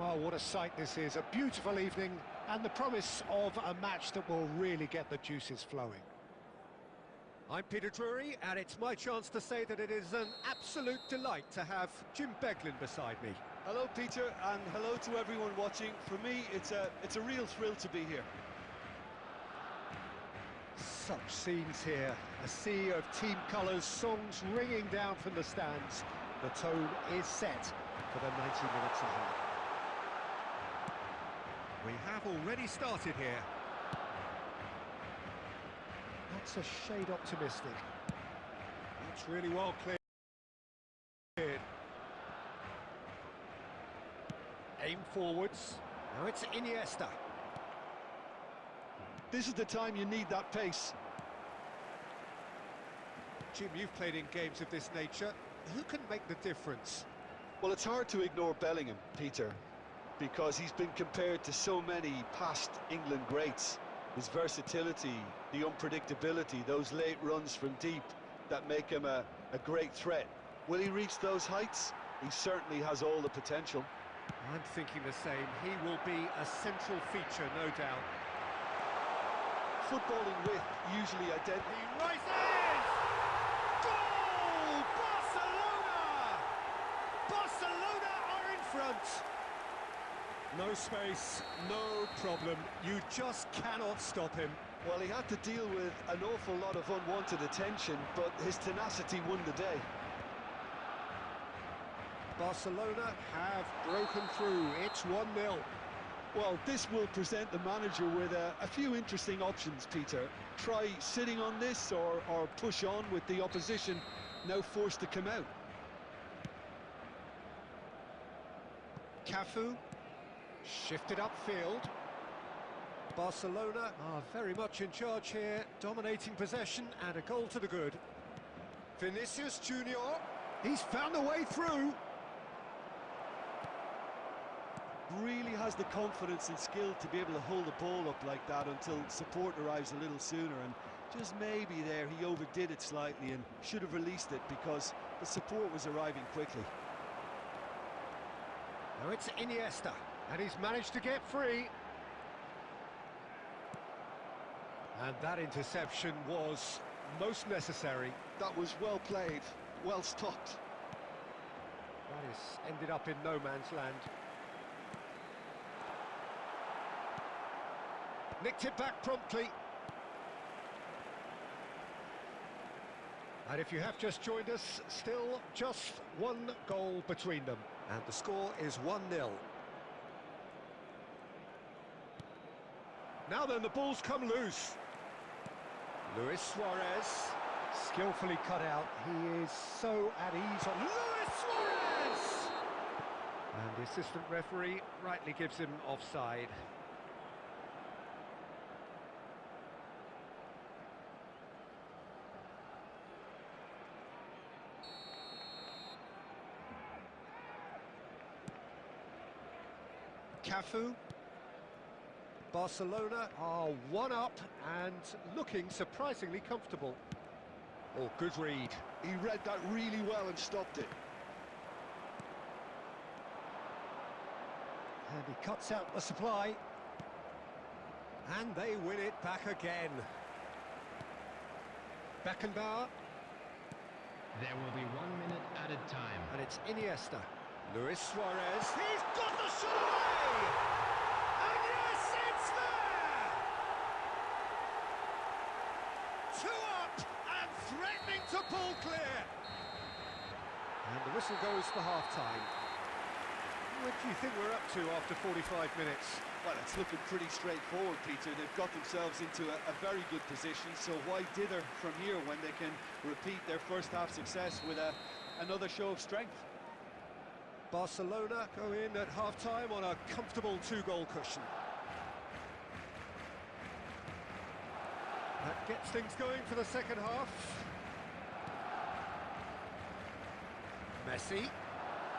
Well, what a sight this is. A beautiful evening and the promise of a match that will really get the juices flowing. I'm Peter Drury, and it's my chance to say that it is an absolute delight to have Jim Beglin beside me. Hello, Peter, and hello to everyone watching. For me, it's a real thrill to be here. Such scenes here. A sea of team colours, songs ringing down from the stands. The tone is set for the 90 minutes ahead. We have already started here. That's a shade optimistic. That's really well cleared. Aim forwards. Now it's Iniesta. This is the time you need that pace. Jim, you've played in games of this nature. Who can make the difference? Well, it's hard to ignore Bellingham, Peter, because he's been compared to so many past England greats. His versatility, the unpredictability, those late runs from deep that make him a great threat. Will he reach those heights? He certainly has all the potential. I'm thinking the same. He will be a central feature, no doubt. Footballing width usually identifies. He rises! Goal! Barcelona! Barcelona are in front! No space, no problem. You just cannot stop him. Well, he had to deal with an awful lot of unwanted attention, but his tenacity won the day. Barcelona have broken through. It's 1-0. Well, this will present the manager with a few interesting options, Peter. Try sitting on this or push on with the opposition now forced to come out. Cafu, shifted upfield. Barcelona are very much in charge here, dominating possession and a goal to the good. Vinicius Junior, he's found a way through. Really has the confidence and skill to be able to hold the ball up like that until support arrives a little sooner, and just maybe there he overdid it slightly and should have released it because the support was arriving quickly. Now it's Iniesta, and he's managed to get free. And that interception was most necessary. That was well played, well stopped. That has ended up in no man's land. Nicked it back promptly. And if you have just joined us, still just one goal between them. And the score is 1-0. Now then, the ball's come loose. Luis Suarez, skillfully cut out. He is so at ease on Luis Suarez! And the assistant referee rightly gives him offside. Cafu. Barcelona are one up and looking surprisingly comfortable. Oh, good read. He read that really well and stopped it. And he cuts out the supply. And they win it back again. Beckenbauer. There will be 1 minute added time. And it's Iniesta. Luis Suarez. He's got the shot away! And yes, it's there! 2 up and threatening to pull clear. And the whistle goes for half-time. What do you think we're up to after 45 minutes? Well, it's looking pretty straightforward, Peter. They've got themselves into a very good position, so why dither from here when they can repeat their first half success with another show of strength? Barcelona go in at half-time on a comfortable 2-goal cushion. That gets things going for the second half. Messi.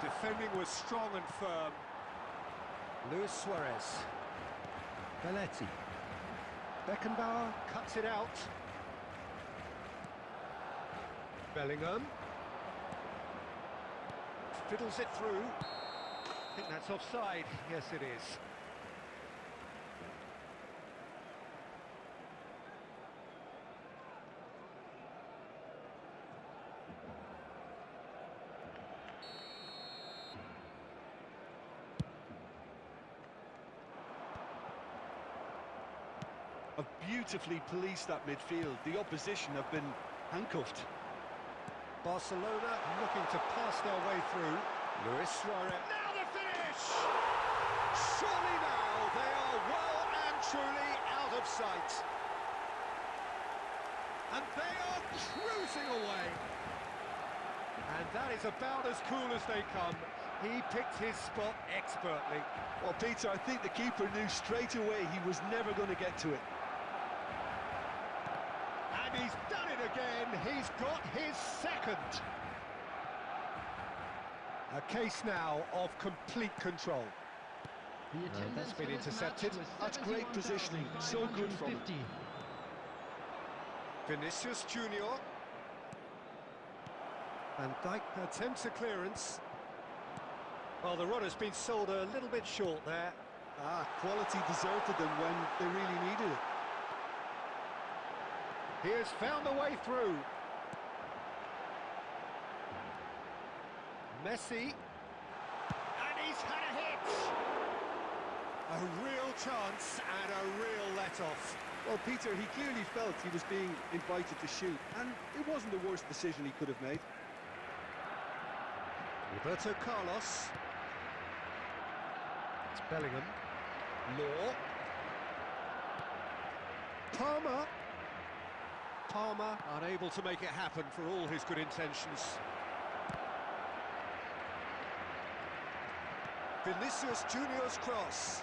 Defending was strong and firm. Luis Suarez. Belletti. Beckenbauer cuts it out. Bellingham. Fiddles it through. I think that's offside. Yes, it is. Have beautifully policed that midfield. The opposition have been handcuffed. Barcelona looking to pass their way through. Luis Suarez. Now the finish! Surely now they are well and truly out of sight. And they are cruising away. And that is about as cool as they come. He picked his spot expertly. Well, Peter, I think the keeper knew straight away he was never going to get to it. And he's done it again. He's got his second. A case now of complete control. That's been intercepted. That's great positioning. So good from him. Vinicius Junior. Van Dijk attempts a clearance. Well, the run has been sold a little bit short there. Quality deserted them when they really needed it. He has found a way through. Messi. And he's had a hit. A real chance and a real let-off. Well, Peter, he clearly felt he was being invited to shoot, and it wasn't the worst decision he could have made. Roberto Carlos. It's Bellingham. Law. Palmer unable to make it happen for all his good intentions. Vinicius Junior's cross.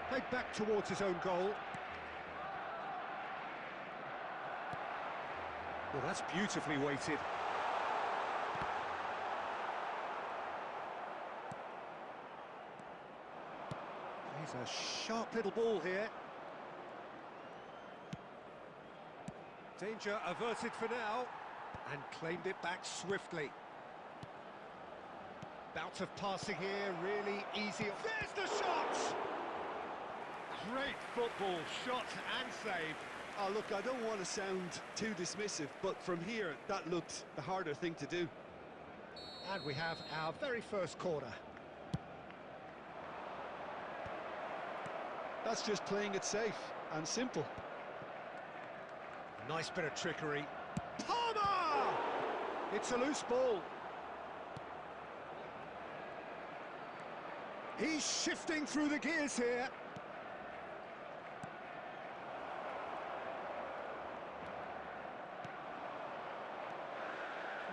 Played back towards his own goal. Well, that's beautifully weighted. He's a sharp little ball here. Danger averted for now, and claimed it back swiftly. Bout of passing here, really easy. There's the shot! Great football, shot and save. Oh, look, I don't want to sound too dismissive, but from here, that looked the harder thing to do. And we have our very first corner. That's just playing it safe and simple. Nice bit of trickery. Palmer! It's a loose ball. He's shifting through the gears here.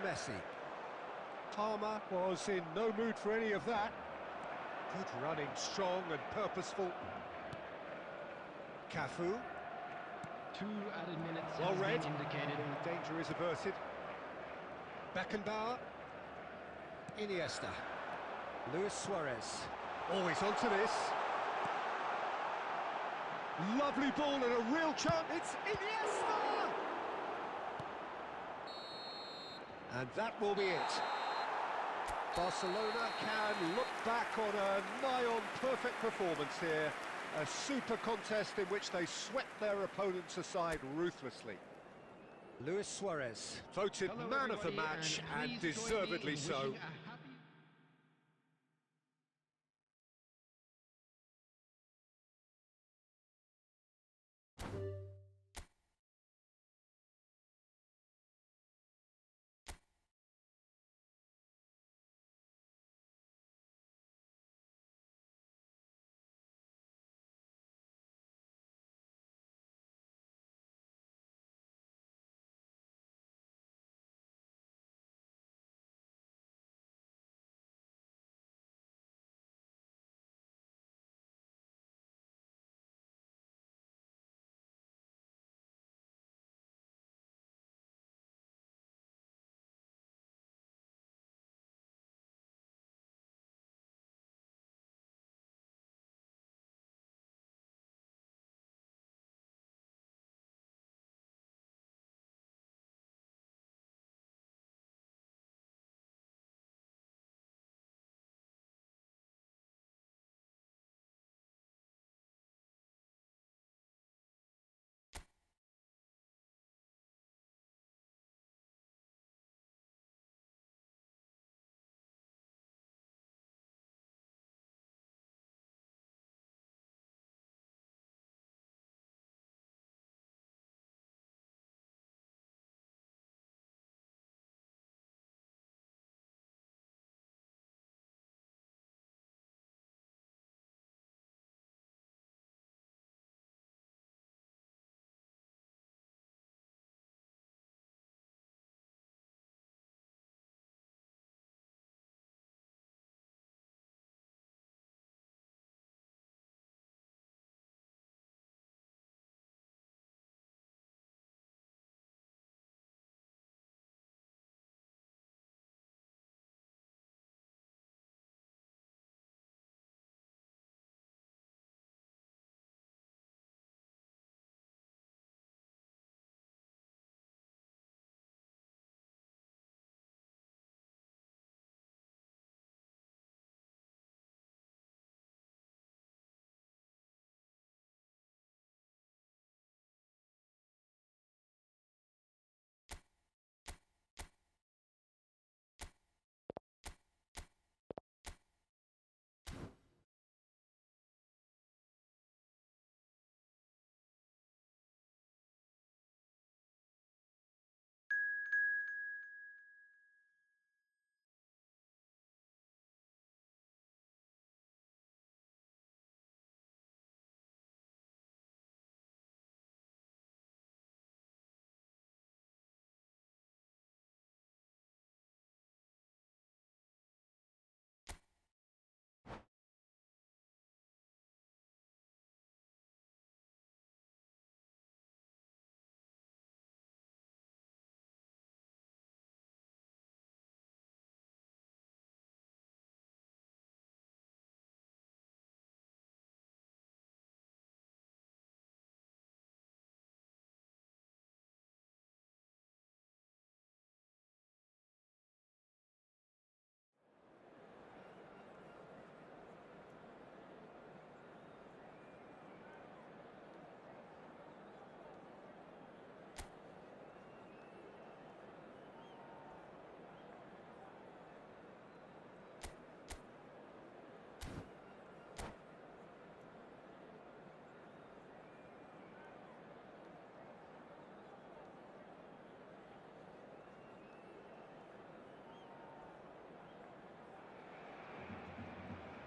Messi. Palmer was in no mood for any of that. Good running, strong and purposeful. Cafu. 2 added minutes Well has read. been indicated. The danger is averted. Beckenbauer. Iniesta. Luis Suarez. Always onto this. Lovely ball and a real chance. It's Iniesta! And that will be it. Barcelona can look back on a nigh-on perfect performance here. A super contest in which they swept their opponents aside ruthlessly. Luis Suarez, voted Hello, man of the everybody, match, and please join me deservedly in so. wishing a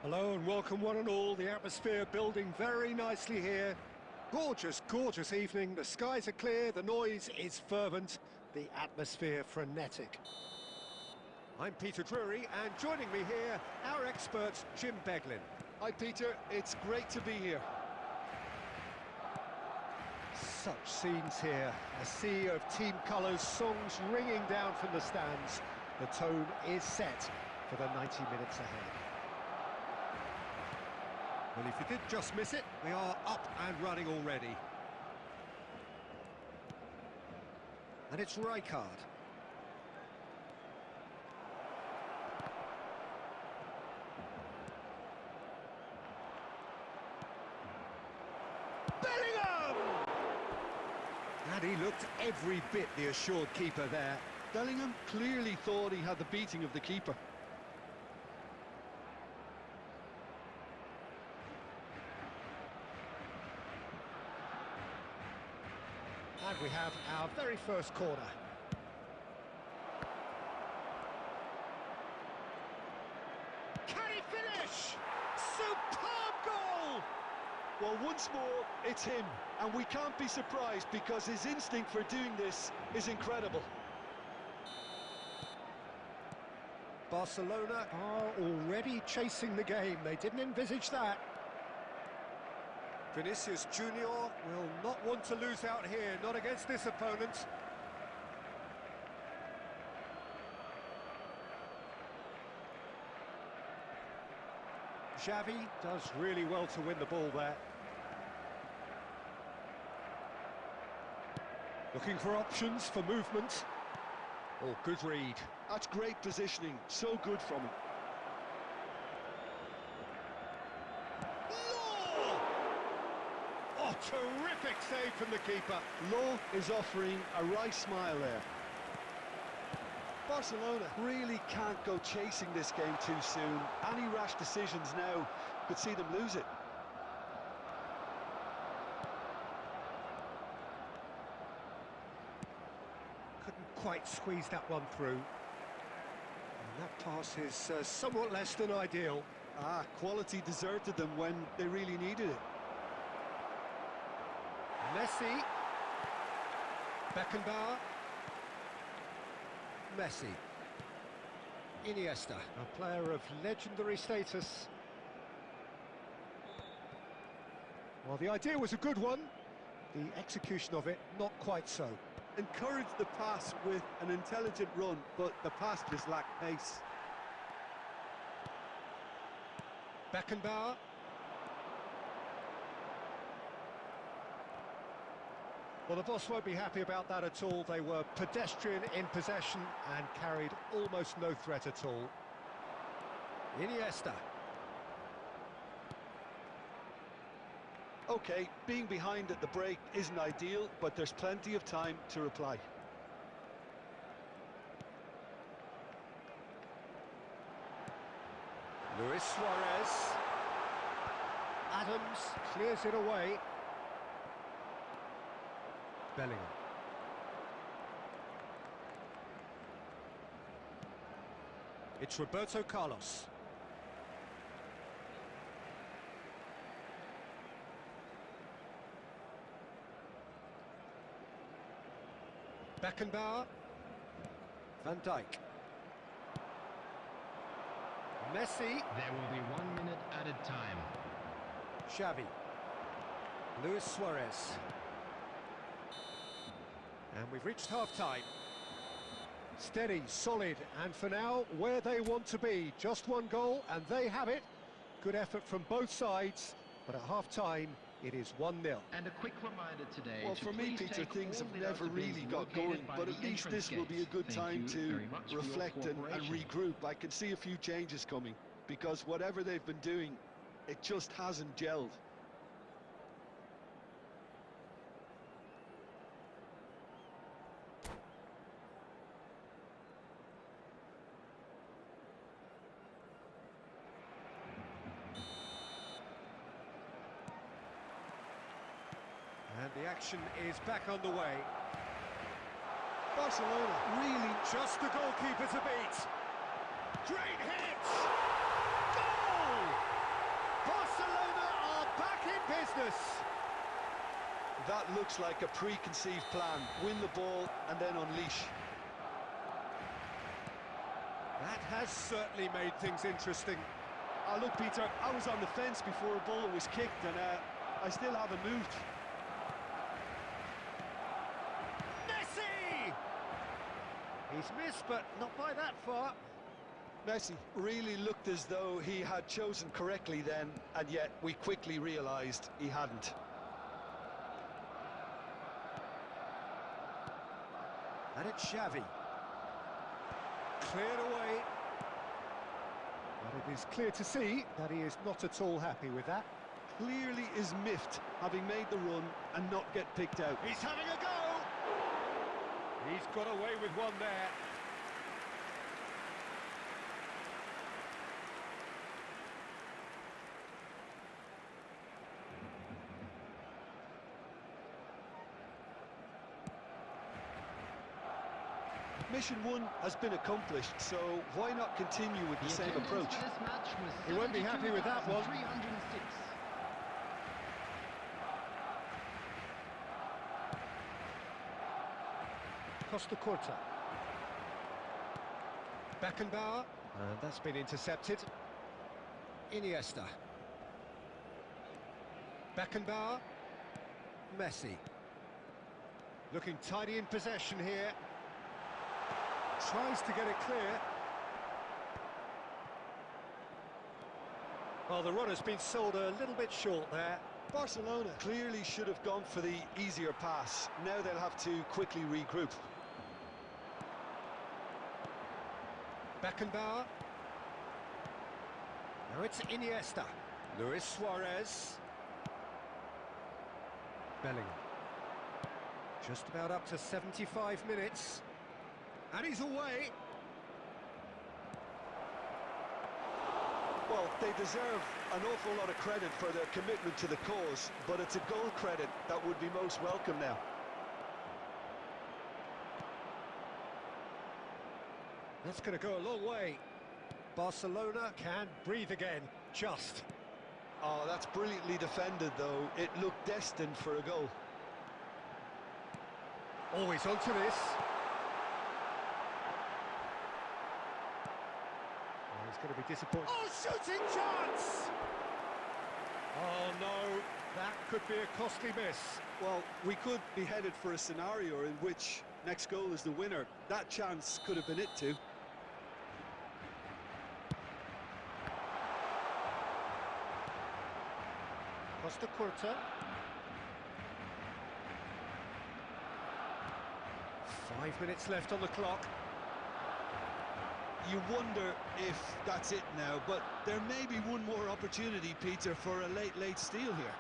Hello and welcome one and all. The atmosphere building very nicely here. Gorgeous, gorgeous evening. The skies are clear, the noise is fervent, the atmosphere frenetic. I'm Peter Drury, and joining me here, our expert, Jim Beglin. Hi Peter, it's great to be here. Such scenes here, a sea of team colours, songs ringing down from the stands. The tone is set for the 90 minutes ahead. Well, if you did just miss it, we are up and running already. And it's Rijkaard. Bellingham! And he looked every bit the assured keeper there. Bellingham clearly thought he had the beating of the keeper. And we have our very first corner. Can he finish? Superb goal! Well, once more, it's him, and we can't be surprised because his instinct for doing this is incredible. Barcelona are already chasing the game. They didn't envisage that. Vinicius Junior will not want to lose out here, not against this opponent. Xavi does really well to win the ball there. Looking for options for movement. Oh, good read. That's great positioning, so good from him. Oh, terrific save from the keeper. Law is offering a right smile there. Barcelona really can't go chasing this game too soon. Any rash decisions now could see them lose it. Couldn't quite squeeze that one through. And that pass is somewhat less than ideal. Quality deserted them when they really needed it. Messi. Beckenbauer. Messi. Iniesta, a player of legendary status. Well, the idea was a good one. The execution of it, not quite so. Encouraged the pass with an intelligent run, but the pass just lacked pace. Beckenbauer. Well, the boss won't be happy about that at all. They were pedestrian in possession and carried almost no threat at all. Iniesta. Okay, being behind at the break isn't ideal, but there's plenty of time to reply. Luis Suarez. Adams clears it away. Bellingham. It's Roberto Carlos. Beckenbauer. Van Dijk. Messi. There will be 1 minute added time. Xavi. Luis Suarez. And we've reached half-time. Steady, solid, and for now, where they want to be. Just one goal, and they have it. Good effort from both sides, but at half-time, it is 1-0. And a quick reminder today. Well, for me, Peter, things have never really got going, but at least this will be a good time to reflect and regroup. I can see a few changes coming, because whatever they've been doing, it just hasn't gelled. And the action is back on the way. Barcelona really Just the goalkeeper to beat. Great hit! Goal! That looks like a preconceived plan. Win the ball and then unleash. That has certainly made things interesting. Oh, look, Peter, I was on the fence before a ball was kicked, and I still haven't moved. Messi! He's missed, but not by that far. Messi really looked as though he had chosen correctly then, and yet we quickly realised he hadn't. And it's Xavi. Cleared away. But it is clear to see that he is not at all happy with that. Clearly is miffed, having made the run and not get picked out. He's having a go! He's got away with one there. Mission 1 has been accomplished, so why not continue with the same approach? He won't be happy with that one. Costa Curta. Beckenbauer, and that's been intercepted. Iniesta. Beckenbauer. Messi. Looking tidy in possession here. Tries to get it clear. Well, the run has been sold a little bit short there. Barcelona clearly should have gone for the easier pass. Now they'll have to quickly regroup. Beckenbauer. Now it's Iniesta. Luis Suarez. Bellingham. Just about up to 75 minutes. And he's away. Well, they deserve an awful lot of credit for their commitment to the cause, but it's a goal credit that would be most welcome now. That's going to go a long way. Barcelona can breathe again, just. Oh, that's brilliantly defended, though. It looked destined for a goal. Always onto this. Oh, he's going to be disappointed. Oh, shooting chance! Oh, no, that could be a costly miss. Well, we could be headed for a scenario in which next goal is the winner. That chance could have been it too. Costa Curta. 5 minutes left on the clock. You wonder if that's it now, but there may be one more opportunity, Peter, for a late steal here.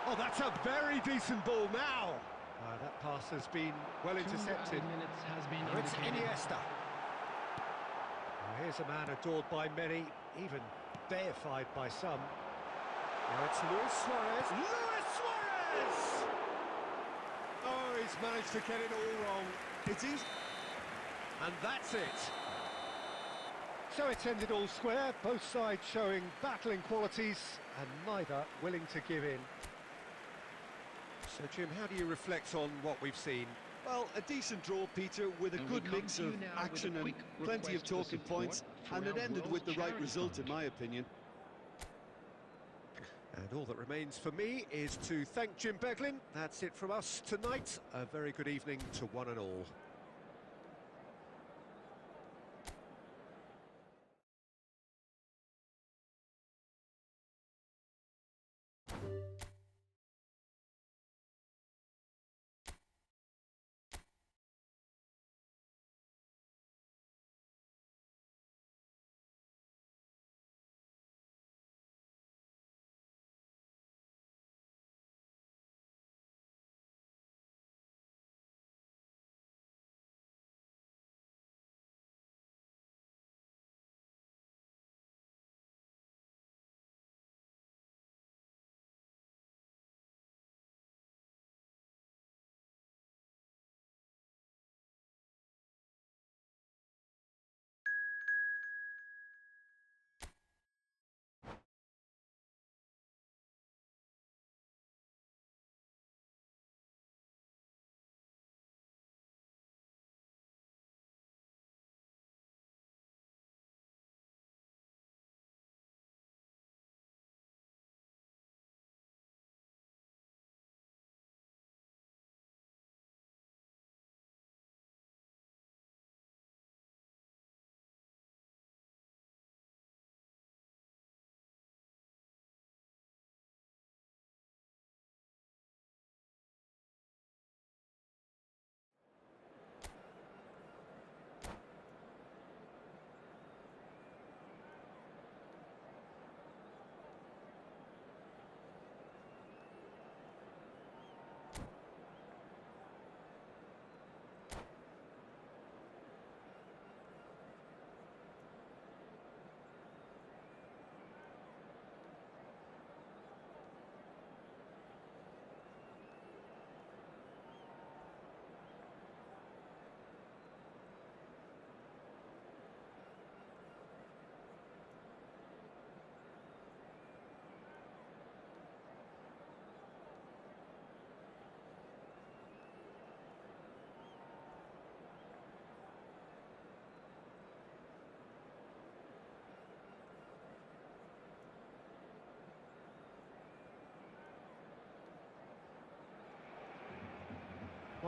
Oh, that's a very decent ball now. That pass has been well intercepted. Oh, it's Iniesta. Here's a man adored by many, even deified by some. Now it's Luis Suarez. Luis Suarez! Oh, he's managed to get it all wrong. It's easy. And that's it. So it's ended all square, both sides showing battling qualities and neither willing to give in. So, Jim, how do you reflect on what we've seen? Well, a decent draw, Peter, with a good mix of action and plenty of talking points, and it ended with the right result, in my opinion. And all that remains for me is to thank Jim Beglin. That's it from us tonight. A very good evening to one and all.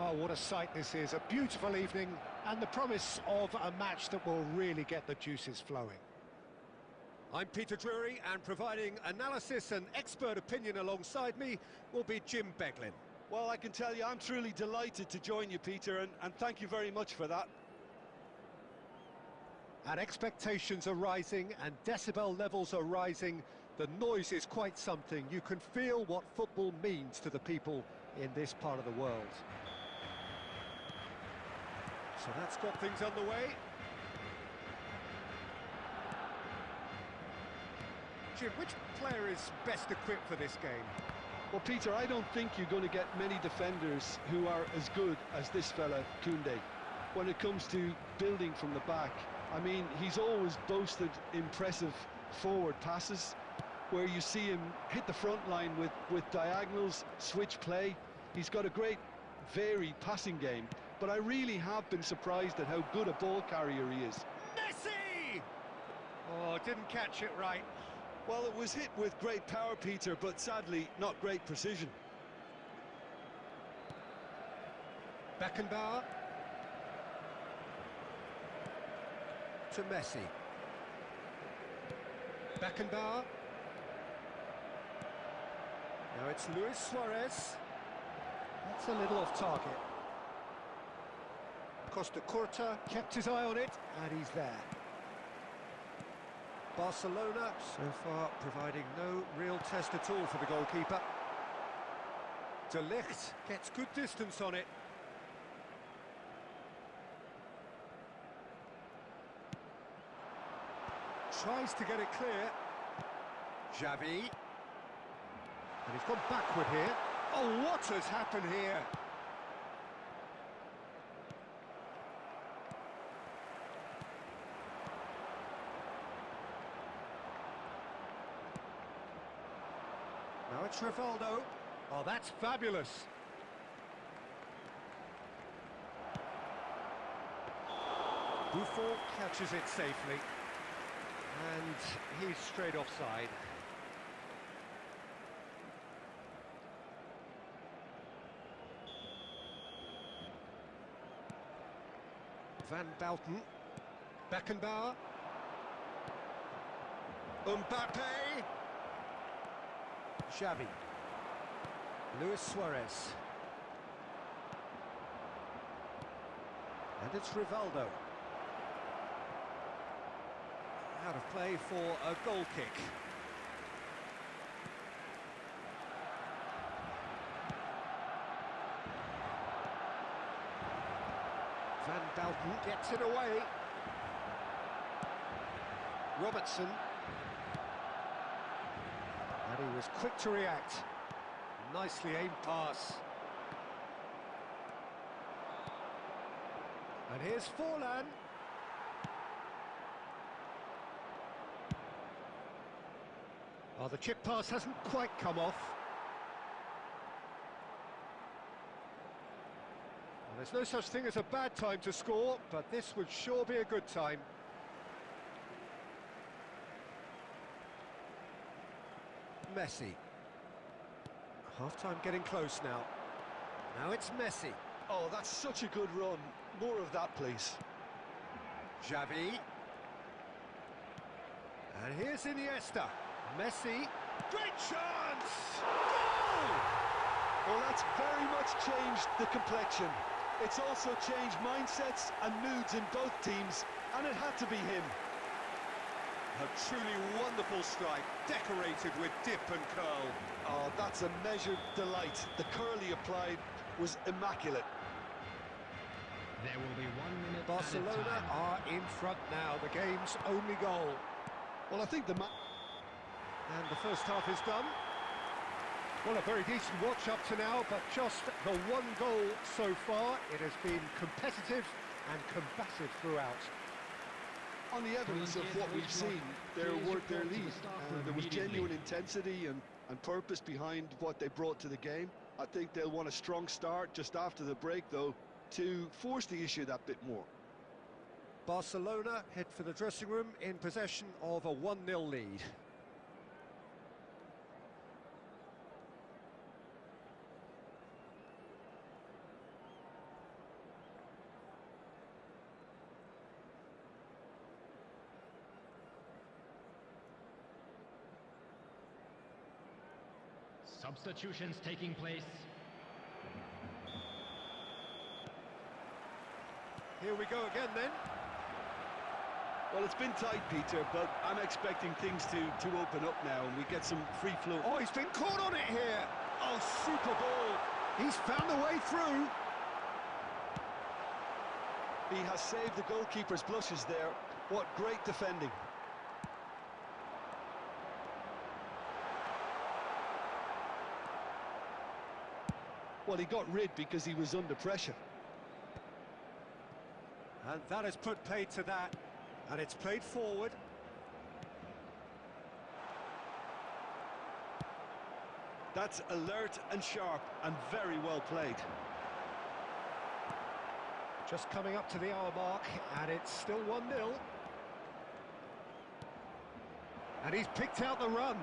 Oh, what a sight this is. A beautiful evening and the promise of a match that will really get the juices flowing. I'm Peter Drury, and providing analysis and expert opinion alongside me will be Jim Beglin. Well, I can tell you I'm truly delighted to join you, Peter, and thank you very much for that. And expectations are rising and decibel levels are rising. The noise is quite something. You can feel what football means to the people in this part of the world. So that's got things underway. Jim, which player is best equipped for this game? Well, Peter, I don't think you're going to get many defenders who are as good as this fella, Koundé. When it comes to building from the back, I mean, he's always boasted impressive forward passes, where you see him hit the front line with diagonals, switch play. He's got a great, varied passing game, but I really have been surprised at how good a ball carrier he is. Messi! Oh, didn't catch it right. Well, it was hit with great power, Peter, but sadly, not great precision. Beckenbauer. To Messi. Beckenbauer. Now it's Luis Suarez. That's a little off target. Costa Curta kept his eye on it, and he's there. Barcelona, so far, providing no real test at all for the goalkeeper. De Ligt gets good distance on it. Tries to get it clear. Xavi. And he's gone backward here. Oh, what has happened here? Now it's Rivaldo. Oh, that's fabulous. Buffon catches it safely. And he's straight offside. Van Bouten. Beckenbauer. Mbappe. Xavi. Luis Suarez. And it's Rivaldo. Out of play for a goal kick. Van Bouten gets it away. Robertson. And he was quick to react. Nicely aimed pass. And here's Forlan. Oh, the chip pass hasn't quite come off. Well, there's no such thing as a bad time to score, but this would sure be a good time. Messi. Half-time getting close now. Now it's Messi. Oh, that's such a good run. More of that, please. Xavi. And here's Iniesta. Messi. Great chance! Goal! Well, that's very much changed the complexion. It's also changed mindsets and moods in both teams, and it had to be him. A truly wonderful strike, decorated with dip and curl. Oh, that's a measured delight. The curl he applied was immaculate. There will be 1 minute. Barcelona are in front now, the game's only goal. Well, I think And the first half is done. Well, a very decent watch up to now, but just the one goal so far. It has been competitive and combative throughout. on the evidence of what we've seen, they're worth their lead. There was genuine intensity and purpose behind what they brought to the game. I think they'll want a strong start just after the break, though, to force the issue that bit more. Barcelona head for the dressing room in possession of a 1-0 lead. Substitutions taking place. Here we go again then. Well, it's been tight, Peter, but I'm expecting things to open up now and we get some free flow. Oh, he's been caught on it here. Oh, super ball. He's found a way through. He has saved the goalkeeper's blushes there. What great defending. Well, he got rid because he was under pressure. And that has put paid to that. And it's played forward. That's alert and sharp and very well played. Just coming up to the hour mark, and it's still 1-0. And he's picked out the run.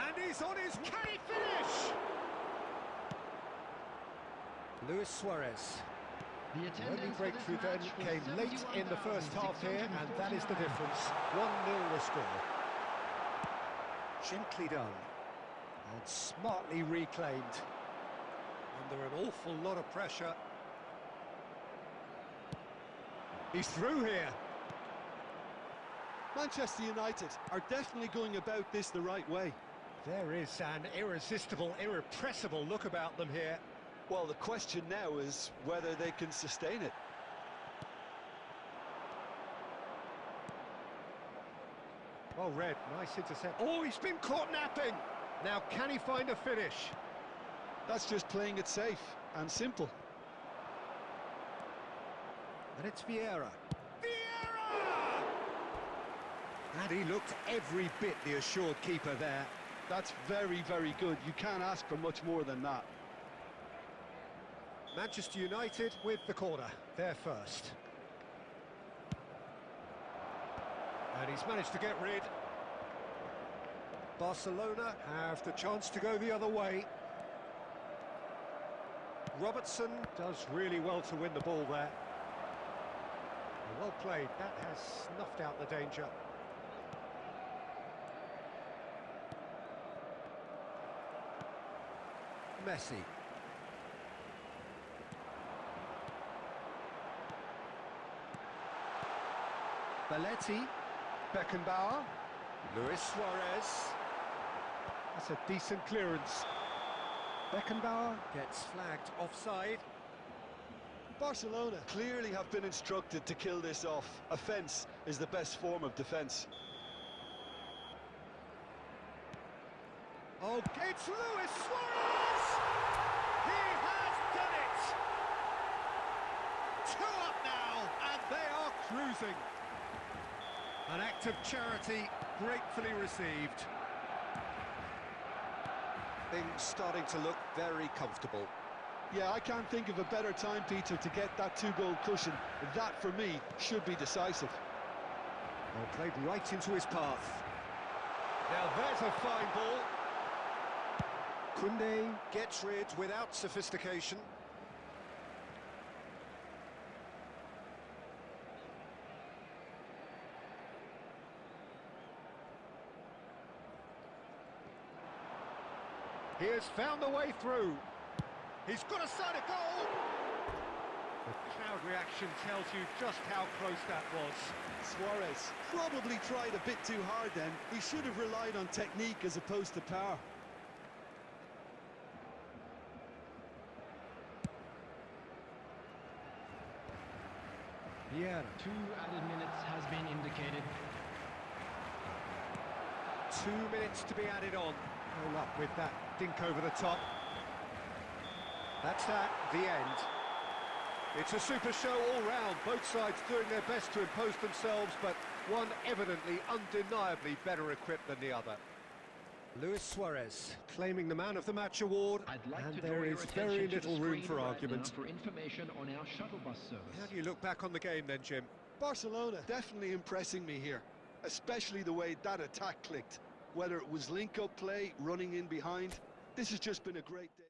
And he's on his... Can he finish? Luis Suarez. The The only attendance for this breakthrough then match came was late in the first half here, and that is the 71,649. difference. 1-0 the score. Gently done. And smartly reclaimed. Under an awful lot of pressure. He's through here. Manchester United are definitely going about this the right way. There is an irresistible, irrepressible look about them here. Well, the question now is whether they can sustain it. Well read, nice intercept. Oh, he's been caught napping. Now, can he find a finish? That's just playing it safe and simple. And it's Vieira. Vieira! And he looked every bit the assured keeper there. That's very, very good. You can't ask for much more than that. Manchester United with the corner, they're first. And he's managed to get rid. Barcelona have the chance to go the other way. Robertson does really well to win the ball there. Well played, that has snuffed out the danger. Messi. Belletti, Beckenbauer, Luis Suarez. That's a decent clearance. Beckenbauer gets flagged offside. Barcelona clearly have been instructed to kill this off. Offence is the best form of defence. Oh, it's Luis Suarez! He has done it! 2 up now, and they are cruising. An act of charity, gratefully received. Things starting to look very comfortable. Yeah, I can't think of a better time, Peter, to get that 2-goal cushion. That, for me, should be decisive. Well, played right into his path. Now there's a fine ball. Koundé gets rid without sophistication. He has found a way through. He's got a side of goal. The crowd reaction tells you just how close that was. Suarez probably tried a bit too hard then. He should have relied on technique as opposed to power. Yeah. 2 added minutes has been indicated. 2 minutes to be added on. Roll up with that dink over the top. That's that, the end. It's a super show all round, both sides doing their best to impose themselves, but one evidently, undeniably better equipped than the other. Luis Suarez claiming the Man of the Match award, I'd like and to draw there your is attention very to the little room screen for right argument. now for information on our shuttle bus service. How do you look back on the game then, Jim? Barcelona definitely impressing me here, especially the way that attack clicked. Whether it was link-up play, running in behind, this has just been a great day.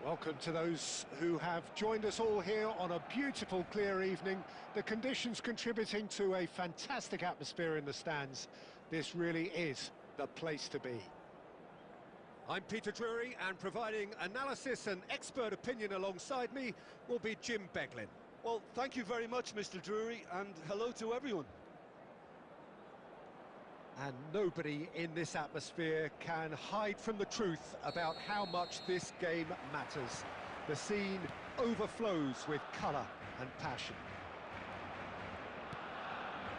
Welcome to those who have joined us all here on a beautiful, clear evening. The conditions contributing to a fantastic atmosphere in the stands. This really is the place to be. I'm Peter Drury, and providing analysis and expert opinion alongside me will be Jim Beglin. Well, thank you very much, Mr. Drury, and hello to everyone. And nobody in this atmosphere can hide from the truth about how much this game matters. The scene overflows with colour and passion.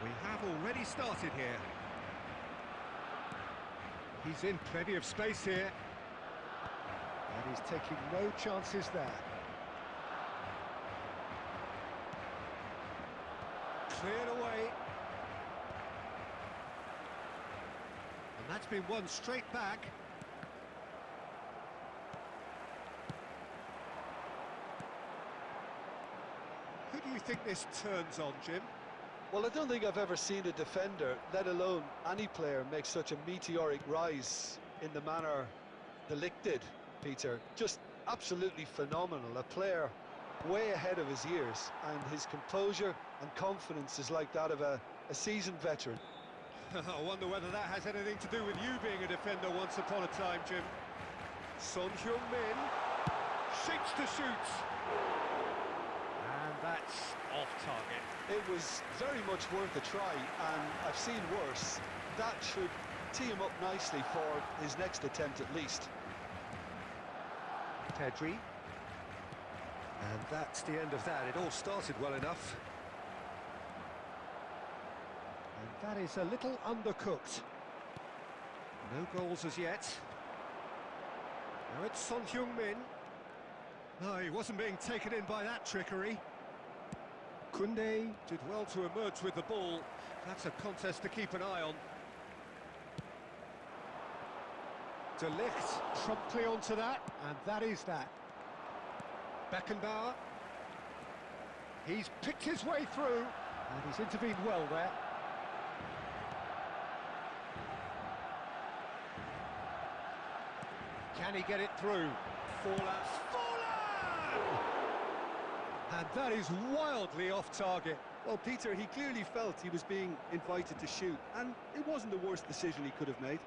We have already started here. He's in plenty of space here. And he's taking no chances there. Cleared away. And that's been won straight back. Who do you think this turns on, Jim? Well, I don't think I've ever seen a defender, let alone any player, make such a meteoric rise in the manner the Lick did, Peter. Just absolutely phenomenal. A player way ahead of his years, and his composure and confidence is like that of a seasoned veteran. I wonder whether that has anything to do with you being a defender once upon a time, Jim. Son Heung-min shapes to shoot. And that's off target. It was very much worth a try, and I've seen worse. That should tee him up nicely for his next attempt at least. Pedri. And that's the end of that. It all started well enough. And that is a little undercooked. No goals as yet. Now it's Son Heung-min. No, he wasn't being taken in by that trickery. Koundé. Did well to emerge with the ball. That's a contest to keep an eye on. De Ligt promptly onto that, and that is that. Beckenbauer. He's picked his way through, and he's intervened well there. Can he get it through? Forlan! And that is wildly off target. Well, Peter, he clearly felt he was being invited to shoot, and it wasn't the worst decision he could have made.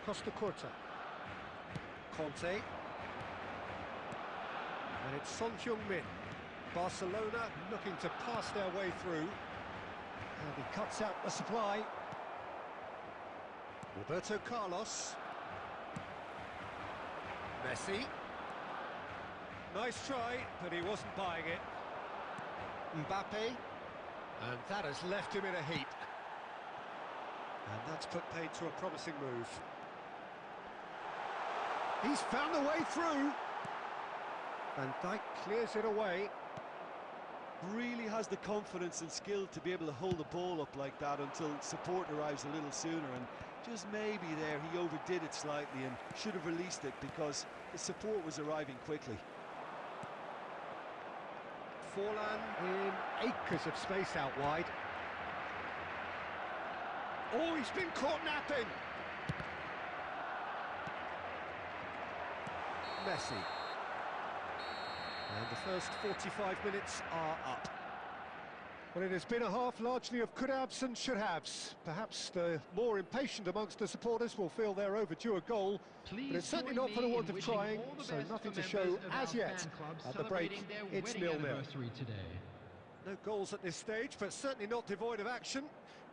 Costa Curta. Conte. And it's Son Heung-min. Barcelona looking to pass their way through. And he cuts out the supply. Roberto Carlos. Messi. Nice try, but he wasn't buying it. Mbappe. And that has left him in a heap. And that's put paid to a promising move. He's found a way through. Van Dijk clears it away. Really has the confidence and skill to be able to hold the ball up like that until support arrives a little sooner, and just maybe there he overdid it slightly and should have released it because the support was arriving quickly. Forlan in acres of space out wide. Oh, he's been caught napping. Messi. And the first 45 minutes are up. Well, it has been a half largely of could-haves and should-haves. Perhaps the more impatient amongst the supporters will feel they're overdue a goal, but it's certainly not for the want of trying, so nothing to show as yet. At the break, it's 0-0. No goals at this stage, but certainly not devoid of action.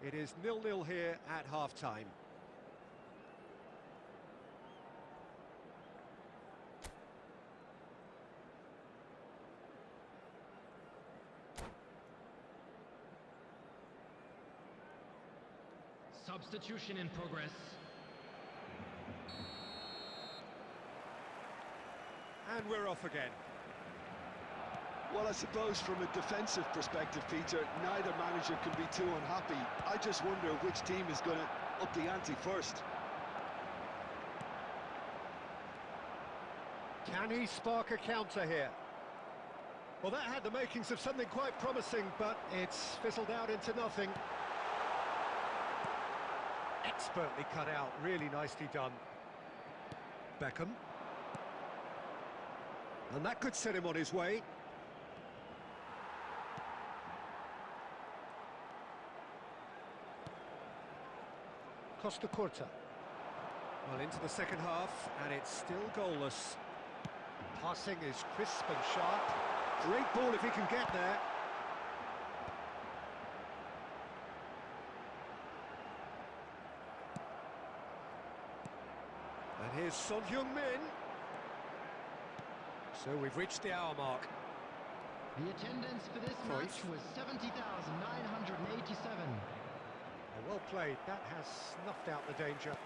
It is 0-0 here at half-time. Substitution in progress. And we're off again. Well, I suppose from a defensive perspective, Peter, neither manager can be too unhappy. I just wonder which team is going to up the ante first. Can he spark a counter here? Well, that had the makings of something quite promising, but it's fizzled out into nothing. Expertly cut out, really nicely done. Beckham. And that could set him on his way. Costa Curta. Well, into the second half, and it's still goalless. Passing is crisp and sharp. Great ball if he can get there. And here's Son Heung-min. So we've reached the hour mark. The attendance for this Cruyff. match was 70,987. Well played, that has snuffed out the danger.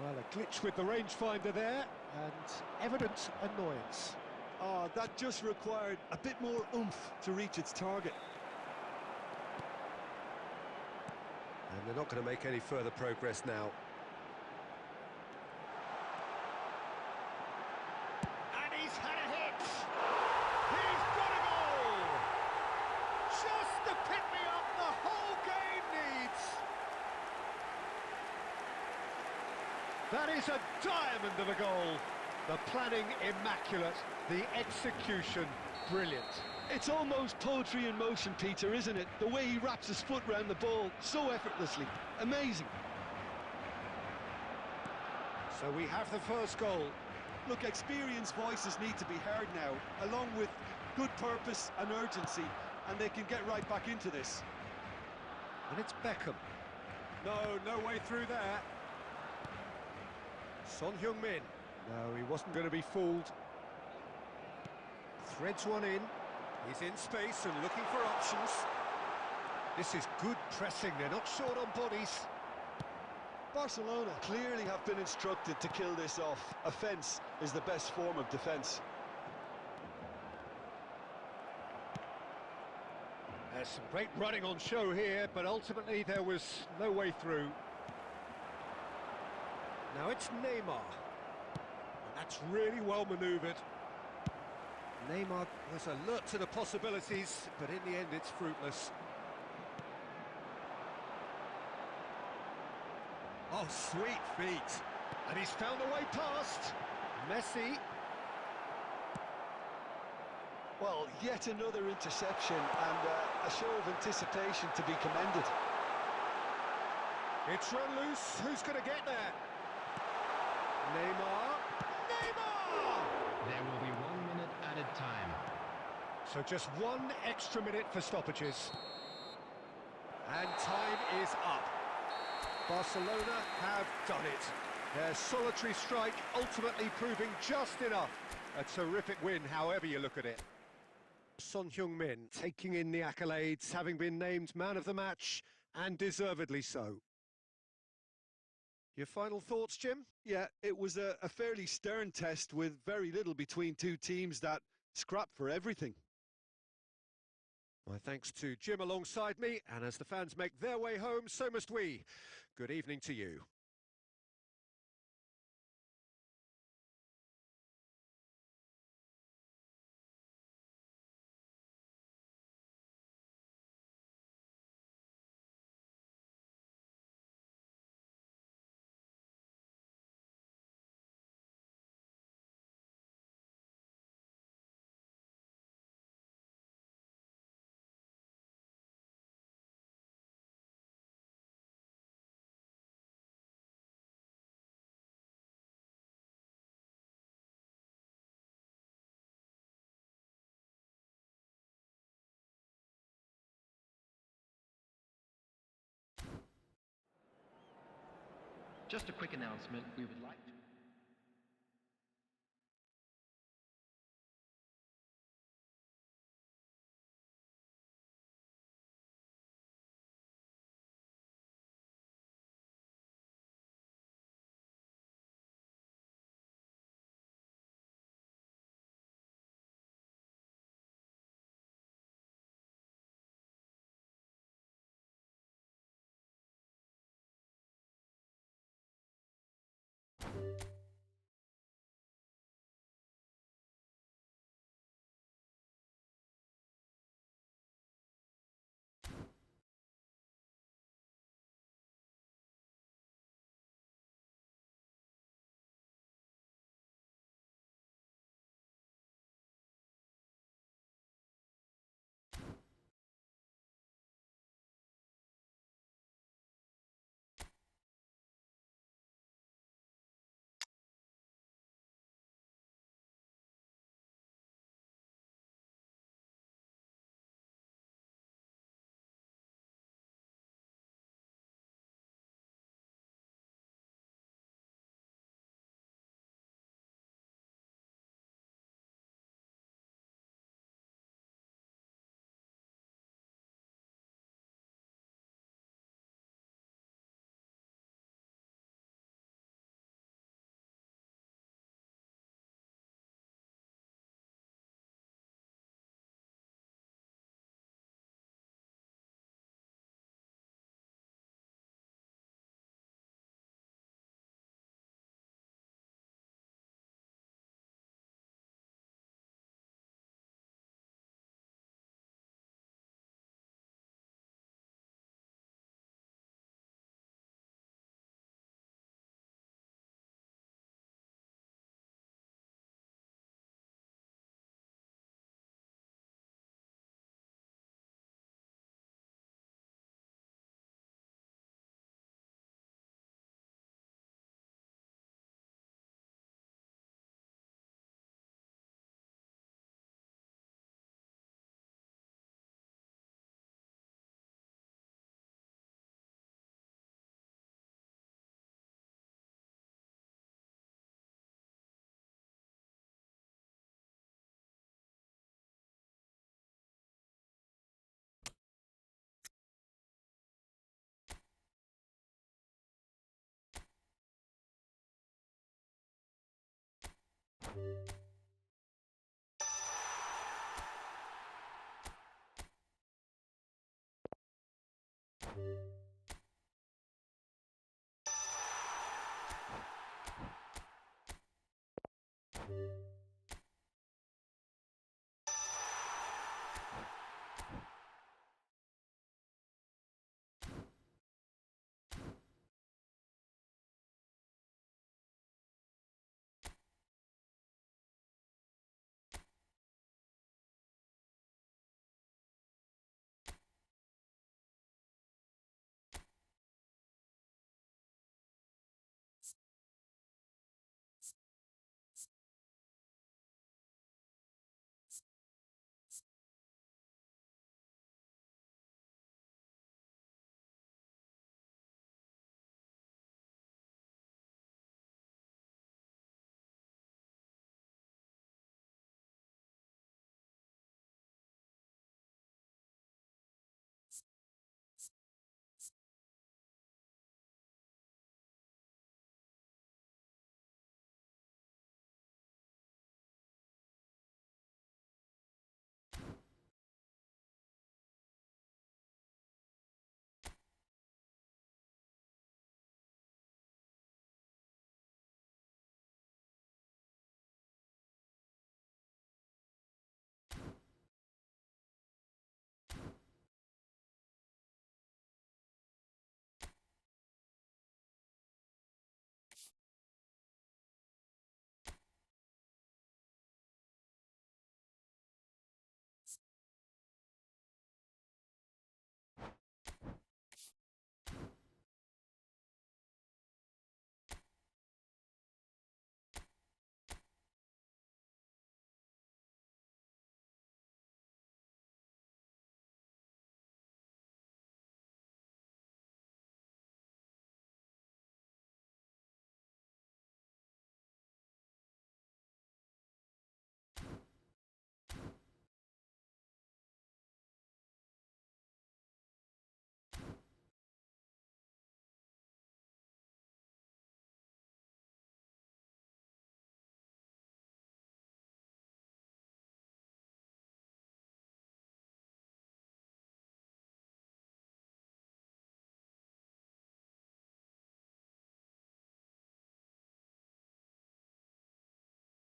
Well, a glitch with the rangefinder there, and evident annoyance. Oh, that just required a bit more oomph to reach its target. And they're not going to make any further progress now. And he's had a hit! He's got a goal! Just the pick-me-up the whole game needs! That is a diamond of a goal. The planning immaculate, the execution brilliant. It's almost poetry in motion, Peter, isn't it? The way he wraps his foot round the ball so effortlessly. Amazing. So we have the first goal. Look, experienced voices need to be heard now, along with good purpose and urgency, and they can get right back into this. And it's Beckham. No way through there. Son Heung-min. No, he wasn't going to be fooled. Threads one in. He's in space and looking for options. This is good pressing, they're not short on bodies. Barcelona clearly have been instructed to kill this off. Offence is the best form of defence. There's some great running on show here, but ultimately there was no way through. Now it's Neymar. And that's really well manoeuvred. Neymar was alert to the possibilities, but in the end it's fruitless. Oh, sweet feet. And he's found a way past. Messi. Well, yet another interception and a show of anticipation to be commended. It's run loose. Who's going to get there? Neymar. Neymar! There will be 1 minute added time. So just 1 extra minute for stoppages. And time is up. Barcelona have done it. Their solitary strike ultimately proving just enough. A terrific win, however you look at it. Son Heung-min taking in the accolades, having been named man of the match, and deservedly so. Your final thoughts, Jim? Yeah, it was a fairly stern test with very little between two teams that scrap for everything. My thanks to Jim alongside me, and as the fans make their way home, so must we. Good evening to you. Just a quick announcement. We would like to